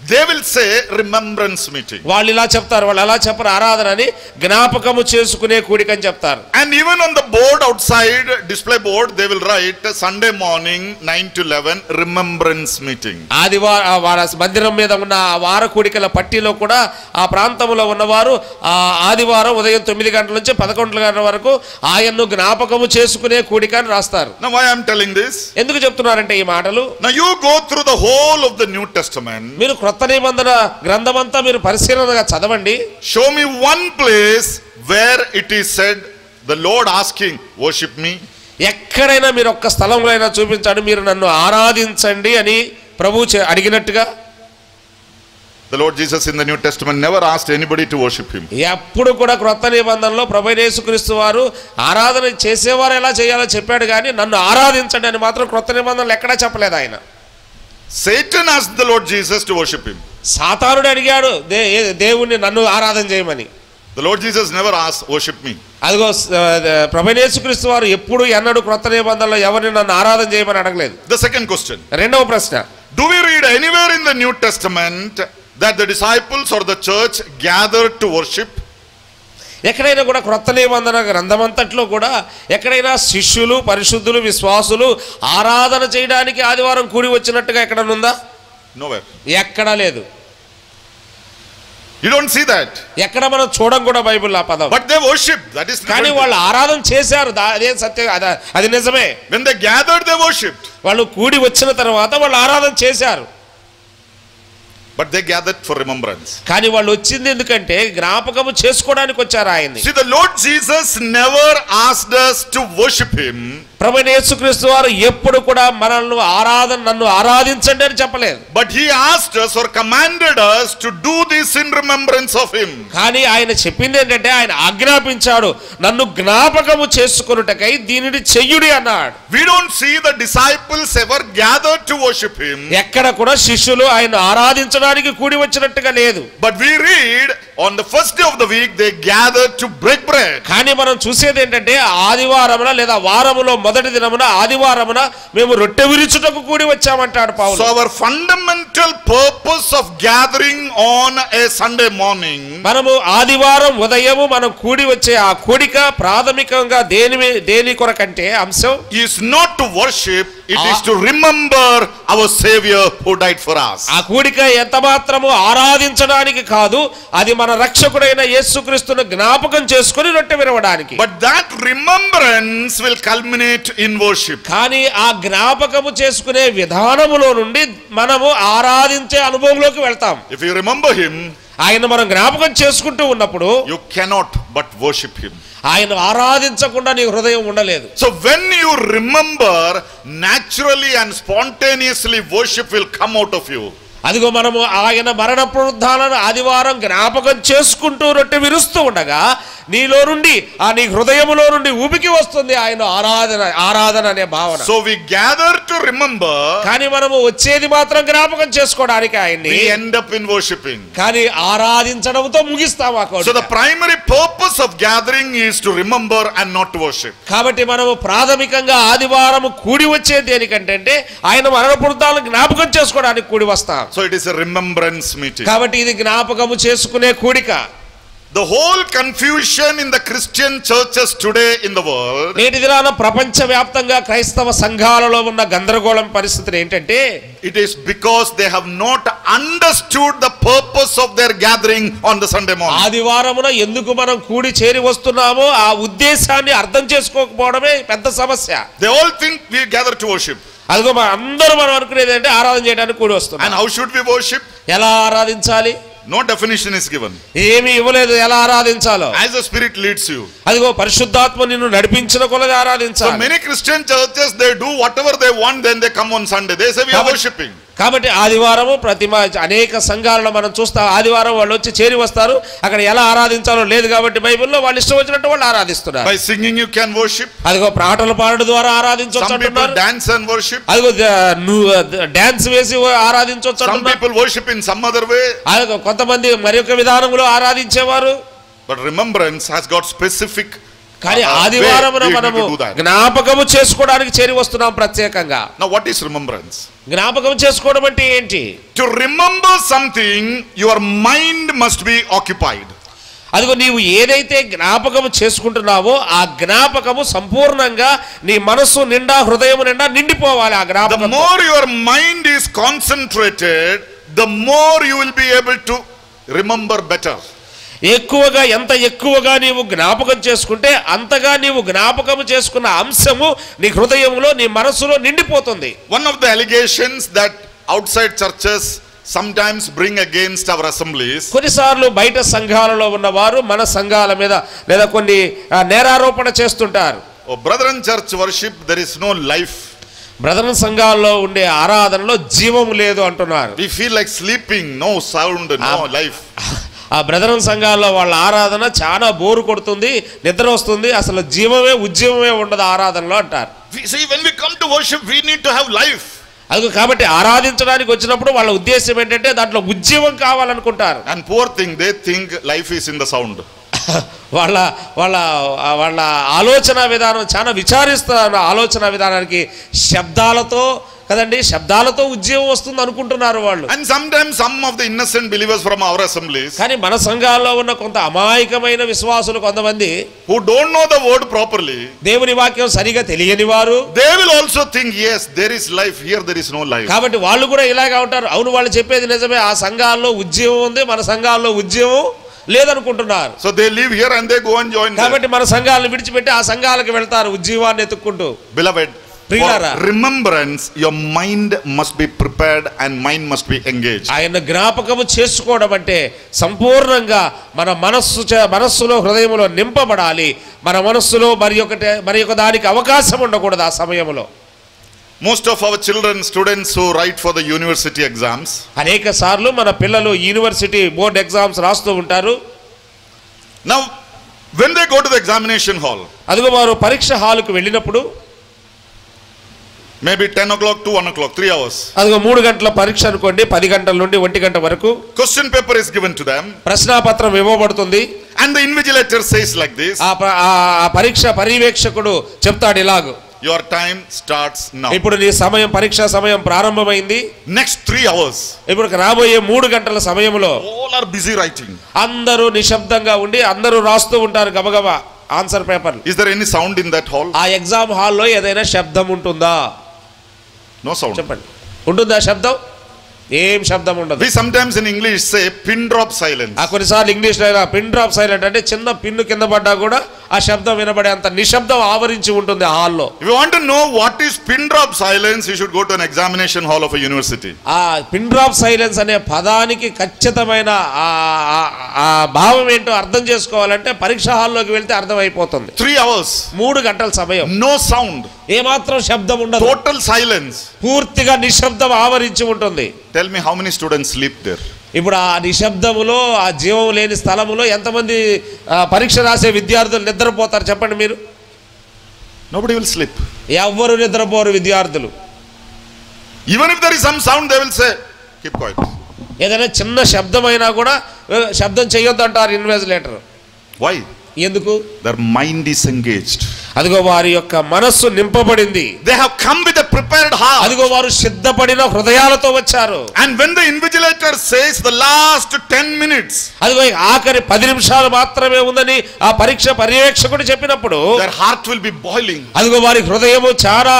They will say remembrance meeting. వాళ్ళు ఇలా చెప్తారు, వాళ్ళు అలా చెప్పరు, ఆరాధన అని జ్ఞాపకము చేసుకునే కూడిక అని చెప్తారు. And even on the board outside, display board, they will write Sunday morning 9 to 11 remembrance meeting. ఆదివారం మందిరం మీద ఉన్న ఆ వార కూడికల పట్టీలో కూడా ఆ ప్రాంతంలో ఉన్నవారు ఆ ఆదివారం ఉదయం 9 గంటల నుంచి 11 గంటల వరకు ఆయన్ను జ్ఞాపకము చేసుకునే కూడిక అని రాస్తారు. Now why I am telling this? ఎందుకు చెప్తున్నారంటే ఈ మాటలు, Now you go through the whole of the New Testament. మీరు కొత్త నిబంధన గ్రంథమంతా మీరు పరిశీలనగా చదవండి. Show me one place where it is said the Lord asking worship me. ఎక్కడైనా మీరు ఒక్క స్థలంలో అయినా చూపించండి మీరు నన్ను ఆరాధించండి అని ప్రభువు అడిగినట్టుగా. The Lord Jesus in the New Testament never asked anybody to worship him. ఎప్పుడు కూడా క్రొత్త నిబంధనలో ప్రభు యేసుక్రీస్తు వారు ఆరాధన చేసేవారు ఎలా చేయాలో చెప్పాడు, కానీ నన్ను ఆరాధించండి అని మాత్రం క్రొత్త నిబంధనలు ఎక్కడా చెప్పలేదు ఆయన. Satan asked the Lord Jesus to worship him. సాతానుడు అడిగాడు దేవుణ్ణి నన్ను ఆరాధన చేయమని. The Lord Jesus never asked worship me. అదిగో ప్రభు యేసుక్రీస్తు వారు ఎప్పుడు ఎన్నడూ క్రొత్త నిబంధనలో ఎవరిని నన్ను ఆరాధన చేయమని అడగలేదు. The second question. రెండవ ప్రశ్న, Do we read anywhere in the New Testament that the disciples or the church gathered to worship? ఎక్కడైనా కూడా క్రొత్త నిబంధన గ్రంథమంతట్లో కూడా ఎక్కడైనా శిష్యులు, పరిశుద్ధులు, విశ్వాసులు ఆరాధన చేయడానికి ఆదివారం కూడి వచ్చినట్టుగా ఎక్కడైనా ఉందా? Nowhere. ఎక్కడా లేదు. You don't see that. ఎక్కడ మనం చూడం కూడా బైబిల్ ఆ పదం. But they worship. That is. కానీ వాళ్ళు ఆరాధన చేశారు, అదే సత్యం, అది నిజమే. When they gathered, they worshipped. వాళ్ళు కూడి వచ్చిన తర్వాత వాళ్ళు ఆరాధన చేశారు. But they gathered for remembrance. కానీ వాళ్ళు వచ్చింది ఎందుకంటే జ్ఞాపకము చేసుకోవడానికి వచ్చారు ఆయన్ని. See, the Lord Jesus never asked us to worship him. ప్రభు యేసుక్రీస్తు వారు ఎప్పుడు కూడా మనల్ని నన్ను ఆరాధించండి అని చెప్పలేదు. But he asked us or commanded us to do this in remembrance of him. కానీ ఆయన చెప్పింది ఏంటంటే ఆయన ఆజ్ఞాపించాడు, నన్ను జ్ఞాపకము చేసుకొనుటకై దీనిని చెయ్యుడి అన్నాడు. We don't see the disciples ever gathered to worship him. ఎక్కడ కూడా శిష్యులు ఆయన ఆరాధించడానికి కూడి వచ్చినట్టుగా లేదు. But we read on the first day of the week they gathered to break bread. కానీ మనం చూసేది ఏంటంటే ఆదివారమున లేదా వారములో మొదటి దినమున ఆదివారమున మేము రొట్టె విరుచుటకు కూడి వచ్చామంటాడు పౌలు. So our fundamental purpose of gathering on a Sunday morning, మనము ఆదివారం ఉదయము మనం కూడి వచ్చే ఆ కూడిక ప్రాథమికంగా దేని కొరకంటే అంశం is not to worship, it is to remember our Savior who died for us. ఆ కూడిక ఎంత మాత్రము ఆరాధించడానికి కాదు, అది మన రక్షకుడైన యేసుక్రీస్తును జ్ఞాపకం చేసుకొని రొట్టె విరవడానికి. But that remembrance will culminate in worship. కానీ ఆ జ్ఞాపకము చేసుకునే విధానములో నుండి మనము ఆరాధించే అనుభవంలోకి వెళ్తాం. If you remember him, ఆయన మనం జ్ఞాపకం చేసుకుంటూ ఉన్నప్పుడు you cannot but worship him. ఆయన ఆరాధించకుండా నీ హృదయం ఉండలేదు. So when you remember, naturally and spontaneously worship will come out of you. అదిగో మనము ఆయన మరణ పునరుద్ధానాన్ని ఆదివారం జ్ఞాపకం చేసుకుంటూ రొట్టె విరుస్తూ ఉండగా నీలో నుండి నీ హృదయములో నుండి ఊపికి వస్తుంది ఆయన ఆరాధన అనే భావన. So we gather to remember, కానీ మనము వచ్చేది మాత్రం జ్ఞాపకం చేసుకోవడానికి ఆయన్ని. we end up in worshiping. కానీ ఆరాధించడంతో ముగిస్తాం. So the primary purpose of gathering is to remember and not to worship. కాబట్టి మనము ప్రాథమికంగా ఆదివారం కూడి వచ్చేది దేనికంటే ఆయన మరణ పునరుద్ధానాన్ని జ్ఞాపకం చేసుకోవడానికి కూడి వస్తాం. So it is a remembrance meeting. కాబట్టి ఇది జ్ఞాపకము చేసుకునే కూడిక. The whole confusion in the Christian churches today in the world, నేటి దినాన ప్రపంచవ్యాప్తంగా క్రైస్తవ సంఘాలలో ఉన్న గందరగోళం పరిస్థితి ఏంటంటే it is because they have not understood the purpose of their gathering on the Sunday morning. ఆదివారమున ఎందుకు మనం కూడి చేరి వస్తున్నామో ఆ ఉద్దేశాన్ని అర్థం చేసుకోకపోవడమే పెద్ద సమస్య. They all think we gather to worship. అదిగో అందరూ మనం అనుకునేది అంటే ఆరాధన చేయడానికి కూడి వస్తున్నాం. And how should we worship? ఎలా ఆరాధించాలి? No definition is given. ఏమీ ఇవ్వలేదు ఎలా ఆరాధించాలో. As the Spirit leads you. అదిగో పరిశుద్ధాత్మ నిన్ను నడిపించిన కొలది ఆరాధించాలి. So many Christian churches, they do whatever they want, then they come on Sunday. They say we are worshiping. కాబట్టి ఆదివారము అనేక సంఘాలలో మనం చూస్తాం. ఆదివారం వాళ్ళు వచ్చి చేరి వస్తారు, అక్కడ ఎలా ఆరాధించాలో లేదు కాబట్టి బైబిల్లో వాళ్ళు ఇష్టం వచ్చినట్టు వాళ్ళు ఆరాధిస్తున్నారు. By singing you can worship. అదిగో పాటలు పాడడం ద్వారా ఆరాధించవచ్చు అంటున్నారు. Some people dance and worship. అదిగో డాన్స్ వేసి ఆరాధించవచ్చు Some అంటున్నారు. people worship in some other way. అదిగో కొంతమంది మరి ఒక విధానంలో ఆరాధించేవారు. But remembrance has got specific కానీ way ఆదివారమున we need మనము to do that. జ్ఞాపకము చేసుకోవడానికి చేరి వస్తున్నాం ప్రత్యేకంగా. Now what is remembrance? జ్ఞాపకం చేసుకోవడం అంటే ఏంటి? To remember something, your mind must be occupied. అదిగో నీవు ఏదైతే జ్ఞాపకము చేసుకుంటున్నావో ఆ జ్ఞాపకము సంపూర్ణంగా నీ మనస్సు నిండా హృదయం నిండా నిండిపోవాలి. ఆ The జ్ఞాపకం more your mind is concentrated, the more you will be able to remember better. ఎక్కువగా ఎంత ఎక్కువగా నీవు జ్ఞాపకం చేసుకుంటే అంతగా నీవు జ్ఞాపకం చేసుకున్న అంశము నీ హృదయంలో నీ మనస్సులో నిండిపోతుంది. One of the allegations that outside churches sometimes bring against our assemblies, కొన్నిసార్లు బయట సంఘాలలో ఉన్నవారు మన సంఘాల మీద లేదా కొన్ని నేరారోపణ చేస్తుంటారు. oh brethren, church worship, there is no life. Brethren సంఘాల్లో ఉండే ఆరాధనలో జీవం లేదు అంటున్నారు. We feel like sleeping, no sound, no life. ఆ బ్రదరన్ సంఘాల్లో వాళ్ళ ఆరాధన చాలా బోరు కొడుతుంది, నిద్ర వస్తుంది, అసలు జీవమే ఉజ్జీవమే ఉండదు ఆరాధనలో అంటారు. See, when we come to worship, we need to have life. అది కాబట్టి ఆరాధించడానికి వచ్చినప్పుడు వాళ్ళ ఉద్దేశం ఏంటంటే దాంట్లో ఉజ్జీవం కావాలనుకుంటారు. And poor thing, they think life is in the sound. వాళ్ళ వాళ్ళ వాళ్ళ ఆలోచన విధానం చాలా విచారిస్తున్న ఆలోచన విధానానికి శబ్దాలతో కదండి, శబ్దాలతో ఉజ్జీవం వస్తుంది అనుకుంటున్నారు వాళ్ళు. And sometimes some of the innocent believers from our assemblies, కానీ మన సంఘాల్లో ఉన్న కొంత అమాయకమైన విశ్వాసులు కొంతమంది who don't know the word properly, దేవుని వాక్యం సరిగా తెలియని వారు, they will also think, yes, there is life, here there is no life. కాబట్టి వాళ్ళు కూడా ఇలాగే ఉంటారు. అవును, వాళ్ళు చెప్పేది నిజమే, ఆ సంఘాల్లో ఉజ్జీవం ఉంది, మన సంఘాల్లో ఉజ్జీవం లేదనుకుంటున్నారు. So they leave here and they go and join there. కాబట్టి మన సంఘాలను విడిచిపెట్టి ఆ సంఘాలకు వెళ్తారు ఉజ్జీవాన్ని ఎత్తుక్కుంటూ. Beloved, ప్రియులారా, for remembrance, your mind must be prepared and mind must be engaged. ఆయన జ్ఞాపకము చేసుకోవడం అంటే సంపూర్ణంగా మన మనస్సులో హృదయంలో నింపబడాలి. మన మనస్సులో మరి ఒక దానికి అవకాశం ఉండకూడదు ఆ సమయంలో. Most of our children, students who write for the university exams, అనేక సార్లు మన పిల్లలు యూనివర్సిటీ బోర్డ్ ఎగ్జామ్స్ రాస్తూ ఉంటారు. now when they go to the examination hall, అదిగో వారు పరీక్ష హాలుకు వెళ్ళినప్పుడు maybe 10 o'clock to 1 o'clock, 3 hours, అదిగో 3 గంటల పరీక్ష అనుకోండి, 10 గంటల నుండి 1 గంట వరకు question paper is given to them, ప్రశ్నాపత్రం ఇవ్వబడుతుంది. and the invigilator says like this, ఆ పరీక్ష పర్యవేక్షకుడు చెప్తాడు ఇలాగ, your time starts now. ఇప్పుడు నీ సమయం, పరీక్షా సమయం ప్రారంభమైంది. Next 3 hours, ఇప్పుడు రాబోయే 3 గంటల సమయంలో all are busy writing. అందరూ నిశ్శబ్దంగా ఉండి అందరూ రాస్తూ ఉంటారు గబగబా answer paper. Is there any sound in that hall? ఆ ఎగ్జామ్ హాల్లో ఏదైనా శబ్దం ఉంటుందా? No sound. చెప్పండి, ఉంటుందా శబ్దం? ఏం శబ్దం ఉండదు. We sometimes in English say pin drop silence. కొన్నిసార్లు ఇంగ్లీష్ లో పిన్ డ్రాప్ సైలెంట్ అంటే చిన్న పిన్ను కింద పడ్డా కూడా ఆ శబ్దం వినబడే అంత నిశ్శబ్దం ఆవరించి ఉంటుంది హాల్లో. If you want to know what is pin drop silence, you should go to an examination hall of a university. ఆ పిన్ డ్రాప్ సైలెన్స్ అనే పదానికి ఖచ్చితమైన ఆ భావం ఏంటో అర్థం చేసుకోవాలంటే పరీక్ష హాల్లోకి వెళ్తే అర్థం అయిపోతుంది. 3 hours, 3 గంటల సమయం, no sound, ఏమాత్రం శబ్దం ఉండదు, total silence. పూర్తిగా నిశ్శబ్దం ఆవరించి ఉంటుంది. Tell me how many students sleep there? ఇప్పుడు ఆ నిశ్శబ్దములో, ఆ జీవం లేని స్థలములో ఎంతమంది పరీక్ష రాసే విద్యార్థులు నిద్రపోతారు చెప్పండి మీరు? Nobody will sleep. ఎవ్వరు నిద్రపోరు విద్యార్థులు. Even if there is some sound, they will say, keep quiet. ఏదైనా చిన్న శబ్దమైనా కూడా శబ్దం చేయొద్దు అంటారు ఇన్విజిలేటర్. Why? ఎందుకు? Their mind is engaged. అదిగో వారి యొక్క మనస్సు నింపబడింది. They have come with a prepared heart. అదిగో వారు సిద్ధపడిన హృదయాలతో వచ్చారు. And when the invigilator says the last 10 minutes, అదిగో ఆఖరి 10 నిమిషాలు మాత్రమే ఉందని ఆ పరీక్ష పర్యవేక్షకుడు చెప్పినప్పుడు their heart will be boiling. అదిగో వారి హృదయము చాలా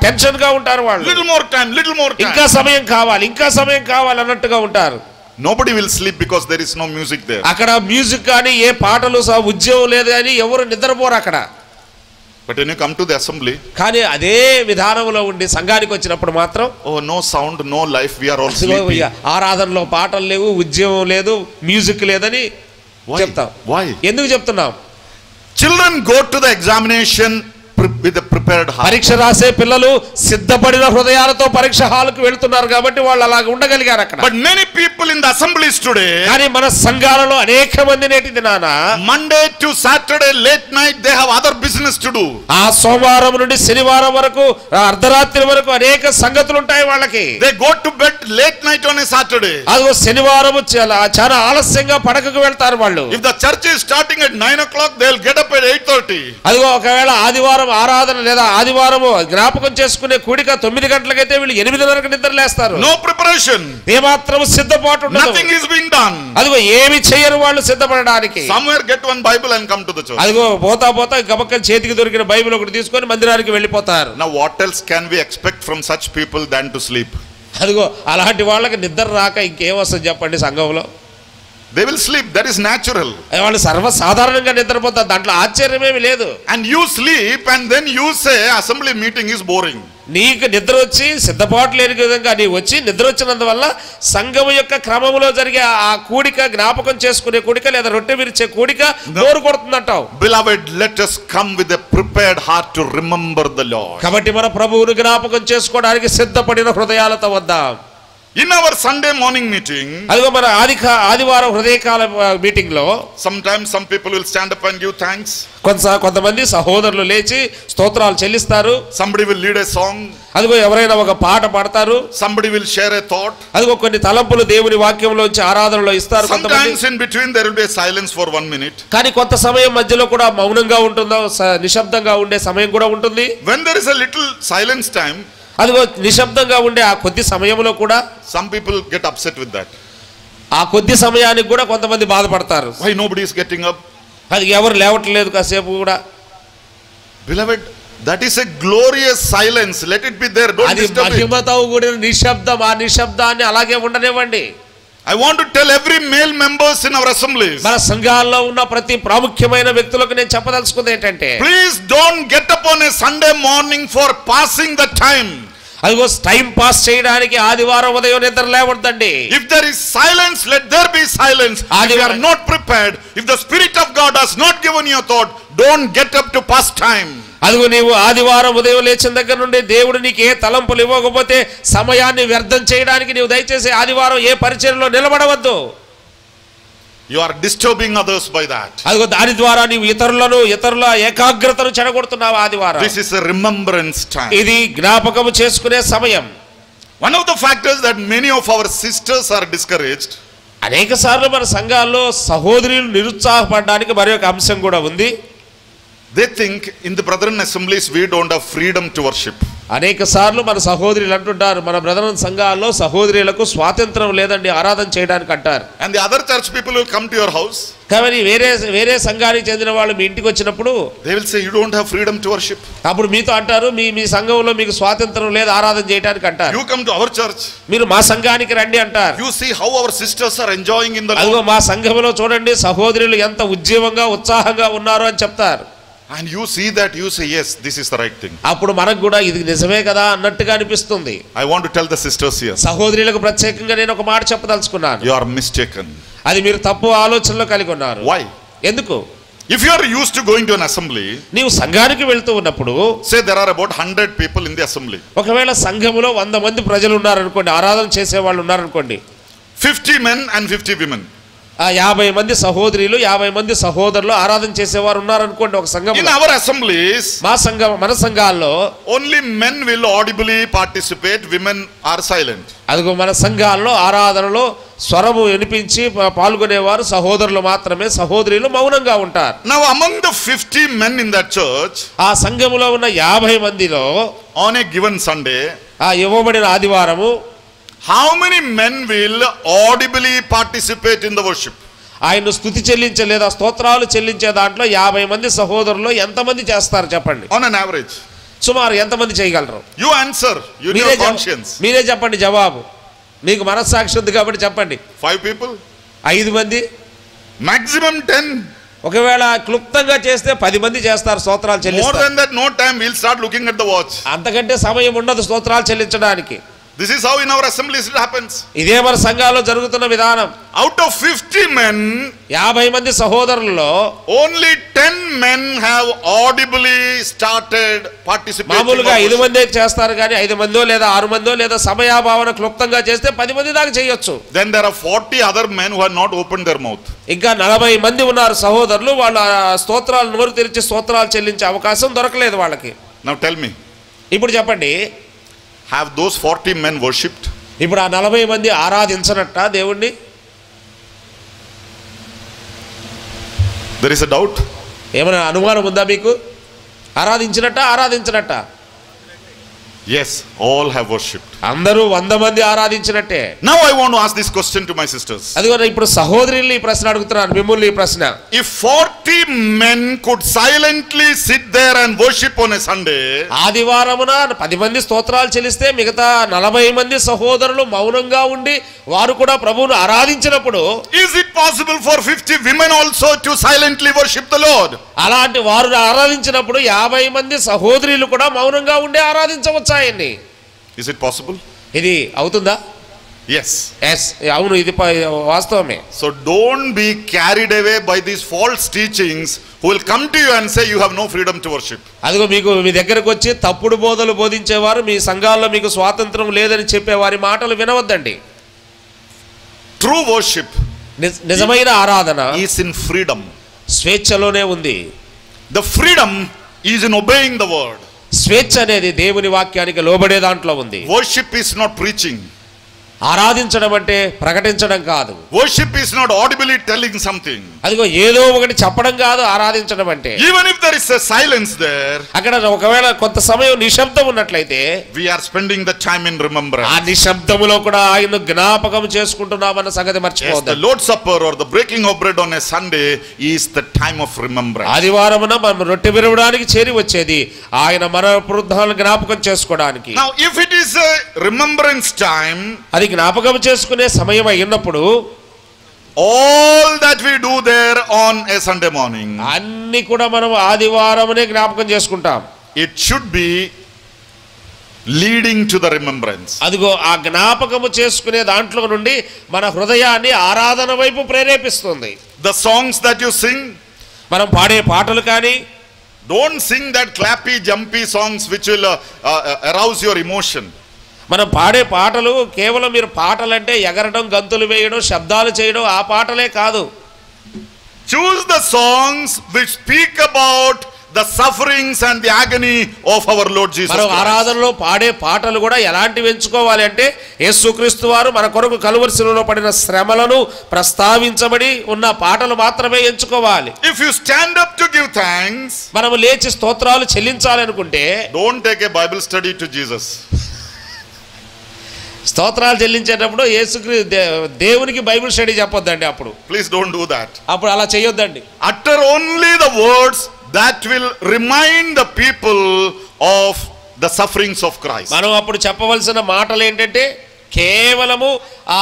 టెన్షన్ గా ఉంటారు వాళ్ళు. Little more time, little more time. ఇంకా సమయం కావాలి, ఇంకా సమయం కావాలి అన్నట్టుగా ఉంటారు. Nobody will sleep because there is no music there. అక్కడ మ్యూజిక్ కానీ ఏ పాటలు ఉద్యోగం లేదు కానీ ఎవరు నిద్రపోరు అక్కడ. But when you come to the assembly, కానీ అదే విధానంలో ఉండి సంఘానికి వచ్చినప్పుడు మాత్రం oh, no sound, no life, we are all sleeping. ఆరాధనలో పాటలు లేవు, ఉద్యోగం లేదు, మ్యూజిక్ లేదని చెప్తాం. Why? ఎందుకు చెప్తున్నాం? Children go to the examination with a prepared heart. పరీక్ష రాసే పిల్లలు సిద్ధపడిన హృదయాలతో పరీక్ష హాలుకు వెళ్తున్నారు కాబట్టి వాళ్ళు అలాగ ఉండగలిగారు అక్కడ. But many people in the assemblies today, కానీ మన సంఘాలలో అనేక మంది నేటి దినాన Monday to Saturday late night they have other business to do. ఆ సోమవారం నుండి శనివారం వరకు అర్ధరాత్రి వరకు అనేక సంగతులు ఉంటాయి వాళ్ళకి. They go to bed late night on a Saturday. అదిగో శనివారం చాలా ఆలస్యంగా పడకకు వెళ్తారు వాళ్ళు. If the church is starting at 9 o'clock, they'll get up at 8:30. అదిగో ఒకవేళ ఆదివారం ఆరాధన లేదా ఆదివారం జ్ఞాపకం చేసుకునే కూడిక 9 గంటలకైతే వీళ్ళు 8:30కి నిద్ర లేస్తారు. No preparation. ఏమాత్రం సిద్ధపాటు ఉండదు. Nothing is being done. అదిగో ఏమి చేయరు వాళ్ళు సిద్ధపడడానికి. Somewhere get one Bible and come to the church. అదిగో పోతా గబక్కన చేతికి దొరికిన బైబిల్ ఒకటి తీసుకొని మందిరానికి వెళ్ళిపోతారు. Now what else can we expect from such people than to sleep? అదిగో అలాంటి వాళ్ళకి నిద్ర రాక ఇంకేం వస్తుంది చెప్పండి సంఘంలో. They will sleep, that is natural. వాళ్ళు సర్వసాధారణంగా నిద్రపోతారు, దాంట్లో ఆశ్చర్యమేమి లేదు. And you sleep and then you say assembly meeting is boring. నీకు నిద్ర వచ్చి సిద్ధపాటు లేని విధంగా నీ వచ్చి నిద్ర వచ్చినందువల్ల సంఘం యొక్క క్రమంలో జరిగే ఆ కూడిక జ్ఞాపకం చేసుకునే కూడిక లేదా రొట్టె విరిచే కూడిక bore కొడుతుందంటావు. Beloved, let us come with a prepared heart to remember the Lord. కాబట్టి మన ప్రభువును జ్ఞాపకం చేసుకోవడానికి సిద్ధపడిన హృదయాలతో వద్దాం. In our Sunday morning meeting, అదిగో మన ఆదివారం హృదయకాల మీటింగ్ లో sometimes some people will stand up and give thanks. కొంతమంది సహోదరులు లేచి స్తోత్రాలు చెల్లిస్తారు. Somebody will lead a song. అదిగో ఎవరైనా ఒక పాట పాడతారు. Somebody will share a thought. అదిగో కొన్ని తలంపులు దేవుని వాక్యంలోంచి ఆరాధనలో ఇస్తారు. Sometimes in between there will be a silence for 1 minute. కానీ కొంత సమయం మధ్యలో కూడా మౌనంగా ఉంటుందో నిశ్శబ్దంగా ఉండే సమయం కూడా ఉంటుంది. When there is a little silence time, అదిగో నిశ్శబ్దంగా ఉండే ఆ కొద్ది సమయంలో కూడా some people get upset with that. ఆ కొద్ది సమయానికి కూడా కొంతమంది బాధపడతారు. Why nobody is getting up? అది ఎవరు లేవట్లేదు కాసేపు కూడా. Beloved, that is a glorious silence. Let it be there. Don't disturb it. మహిమతో కూడిన నిశ్శబ్దం, ఆ నిశ్శబ్దాన్ని అలాగే ఉండనివ్వండి. I want to tell every male members in our assemblies, మన సంఘాల్లో ఉన్న ప్రతి ప్రాముఖ్యమైన వ్యక్తులకు నేను చెప్పదలుచుకుంది ఏంటంటే, please don't get up on a Sunday morning for passing the time. అదిగో టైం పాస్ చేయడానికి ఆదివారం ఉదయం నిద్ర లేవద్దండి. If there is silence, let there be silence. If you are not prepared, if the Spirit of God has not given you a thought, don't get up to pass time. అదిగో నీవు ఆదివారం ఉదయం లేచిన దగ్గర నుండి దేవుడు నీకు ఏ తలంపులు ఇవ్వకపోతే సమయాన్ని వ్యర్థం చేయడానికి నీవు దయచేసి ఆదివారం ఏ పరిచర్యలో నిలబడవద్దు. You are disturbing others by that. అదిగో దాని ద్వారా నీవు ఇతరుల ఏకాగ్రతను చెడగొడుతున్నావు ఆదివారం. This is a remembrance time. ఇది జ్ఞాపకము చేసుకునే సమయం. One of the factors that many of our sisters are discouraged, అనేక సార్లు మన సంఘాల్లో సహోదరులు నిరుత్సాహపడడానికి మరి ఒక అంశం కూడా ఉంది. they think in the brethren assemblies we don't have freedom to worship. అనేక సార్లు మన సహోదరులు అంటుంటారు, మన బ్రదరన్ సంఘాల్లో సహోదరులకు స్వాతంత్రం లేదండి ఆరాధన చేయడానికి అంటారు. And the other church people will come to your house. కానీ వేరే సంఘానికి చెందిన వాళ్ళు మీ ఇంటికి వచ్చినప్పుడు they will say you don't have freedom to worship. అప్పుడు మీతో అంటారు, మీ సంఘంలో మీకు స్వాతంత్రం లేదు ఆరాధన చేయడానికి అంటారు. You come to our church. మీరు మా సంఘానికి రండి అంటారు. You see how our sisters are enjoying in the అదిగో మా సంఘంలో చూడండి సహోదరులు ఎంత ఉజ్జీవంగా ఉత్సాహంగా ఉన్నారు అని చెప్తారు. And you see that, you say yes, this is the right thing. అప్పుడు మనకు కూడా ఇది నిజమే కదా అన్నట్టుగా అనిపిస్తుంది. I want to tell the sisters here, సహోదరులకు ప్రత్యేకంగా నేను ఒక మాట చెప్పదలుచుకున్నాను. you are mistaken. అది మీరు తప్పు ఆలోచనలో కలిగి ఉన్నారు. Why? ఎందుకు? If you are used to going to an assembly, నీవు సంఘానికి వెళ్తూ ఉన్నప్పుడు say there are about 100 people in the assembly. ఒకవేళ సంఘములో 100 మంది ప్రజలు ఉన్నారనుకోండి, ఆరాధన చేసే వాళ్ళు ఉన్నారనుకోండి, 50 men and 50 women. 50 మంది సహోదరులు 50 మంది సహోదరులు ఆరాధన చేసేవారు ఉన్నారనుకోండి ఒక సంఘం. In our assemblies, మన సంఘాల్లో only men will audibly participate, women are silent. అదిగో మన సంఘాల్లో ఆరాధనలో స్వరము వినిపించి పాల్గొనేవారు సహోదరులు మాత్రమే, సహోదరులు మౌనంగా ఉంటారు. Now among the 50 men in that church, ఆ సంఘములో ఉన్న 50 మందిలో on a given Sunday, ఆ ఇవ్వబడిన ఆదివారము how many men will audibly participate in the worship? ఆయన స్తుతి చెల్లించే లేదా స్తోత్రాలు చెల్లించే దాంట్లో 50 మంది సహోదరులు ఎంతమంది చేస్తారు చెప్పండి? On an average. సుమారు ఎంతమంది చేయగలరు? You answer. You know your conscience. మీరే చెప్పండి జవాబు. మీకు మనస్సాక్షి ఉంది కాబట్టి చెప్పండి. 5 people? 5 మంది? Maximum 10. ఒకవేళ క్లుప్తంగా చేస్తే 10 మంది చేస్తారు స్తోత్రాలు చెల్లిస్తారు. More than that no time, we'll start looking at the watch. అంతకంటే సమయం ఉండదు స్తోత్రాలు చెల్లించడానికి. This is how in our assemblies it happens. ఇదే మన సంఘాల్లో జరుగుతున్న విధానం. Out of 50 men, 50 మంది సహోదరుల్లో only 10 men have audibly started participating. మామూలుగా 5 మందే చేస్తారు కానీ 5 మందో లేదా 6 మందో లేదా సమయాభావన క్లుప్తంగా చేస్తే 10 మంది దాకా చేయొచ్చు. Then there are 40 other men who have not opened their mouth. ఇంకా 40 మంది ఉన్నారు సహోదరులు, వాళ్ళ స్తోత్రాలు నోరు తెరిచి స్తోత్రాలు చెల్లించే అవకాశం దొరకలేదు వాళ్ళకి. Now tell me, ఇప్పుడు చెప్పండి, have those 40 men worshipped? ఇప్పుడు ఆ 40 మంది ఆరాధించనట్ట దేవుణ్ణి? There is a doubt. ఏమైనా అనుమానం ఉందా మీకు? ఆరాధించనట్ట? Yes, all have worshipped. అందరూ 100 మంది ఆరాధించినట్టే. Now I want to ask this question to my sisters. అదిగో ఇప్పుడు సహోదరుల్ని ఈ ప్రశ్న అడుగుతున్నాను, మిమ్మల్ని ఈ ప్రశ్న. If 40 men could silently sit there and worship on a Sunday, ఆదివారమున 10 మంది స్తోత్రాలు చెల్లిస్తే మిగతా 40 మంది సహోదరులు మౌనంగా ఉండి వారు కూడా ప్రభువును ఆరాధించినప్పుడు, is it possible for 50 women also to silently worship the Lord? అలాంటి వారు ఆరాధించినప్పుడు 50 మంది సహోదరులు కూడా మౌనంగా ఉండి ఆరాధించవచ్చు ఆయన్ని. Is it possible? ఇది అవుతుందా? Yes. అవును, ఇది వాస్తవమే. So don't be carried away by these false teachings who will come to you and say you have no freedom to worship. అదిగో మీకు మీ దగ్గరకు వచ్చి తప్పుడు బోధలు బోధించేవారు, మీ సంఘాల్లో మీకు స్వాతంత్రం లేదని చెప్పే వారి మాటలు వినవద్దండి. True worship, నిజమైన ఆరాధన is in freedom. స్వేచ్ఛలోనే ఉంది. The freedom is in obeying the word. స్వేచ్ఛ అనేది దేవుని వాక్యానికి లోబడే దాంట్లో ఉంది. Worship is not preaching. ఆరాధించడం అంటే ప్రకటించడం కాదు. Worship is not audibly telling something. అదిగో ఏదో ఒకటి చెప్పడం కాదు ఆరాధించడం అంటే. Even if there is a silence there, అక్కడ ఒకవేళ కొంత సమయం నిశ్శబ్దం ఉన్నట్లయితే, we are spending the time in remembrance. ఆ నిశ్శబ్దములో కూడా ఆయన్ను జ్ఞాపకం చేసుకుంటున్నామన్న సంగతి మర్చిపోవద్దు. The Lord's Supper or the breaking of bread on a Sunday is the time of remembrance. ఆదివారమున మనం రొట్టె విరవడానికి చేరి వచ్చేది ఆయన మన పునరుద్ధానాలను జ్ఞాపకం చేసుకోవడానికి. Now if it is a remembrance time, అది జ్ఞాపకం చేసుకునే సమయం అయినప్పుడు, all that we do there on a Sunday morning, అన్ని కూడా మనం ఆదివారమునే జ్ఞాపకం చేసుకుంటాం. it should be leading to the remembrance. అదిగో ఆ జ్ఞాపకము చేసుకునే దాంట్లో నుండి మన హృదయాన్ని ఆరాధన వైపు ప్రేరేపిస్తుంది. The songs that you sing, మనం పాడే పాటలు కానీ, don't sing that clappy jumpy songs which will arouse your emotion. మనం పాడే పాటలు కేవలం మీరు పాటలంటే ఎగరడం, గంతులు వేయడం, శబ్దాలు చేయడం ఆ పాటలే కాదు. Choose the songs which speak about the sufferings and the agony of our Lord Jesus మనం Christ. ఆరాధనలో పాడే పాటలు కూడా ఎలాంటివి ఎంచుకోవాలి అంటే, యేసుక్రీస్తు వారు మన కొరకు కలువరి శిలువలో పడిన శ్రమలను ప్రస్తావించబడి ఉన్న పాటలు మాత్రమే ఎంచుకోవాలి. If you stand up to give thanks, మనము లేచి స్తోత్రాలు చెల్లించాలనుకుంటే, don't take a Bible study to Jesus. స్తోత్రాలు చెల్లించేటప్పుడు దేవునికి బైబిల్ స్టడీ చెప్పొద్దండి. అప్పుడు Please don't do that. అప్పుడు అలా చేయొద్దండి. Utter only the words that will remind the people of the sufferings of Christ. మనం అప్పుడు చెప్పవలసిన మాటలు ఏంటంటే, కేవలము ఆ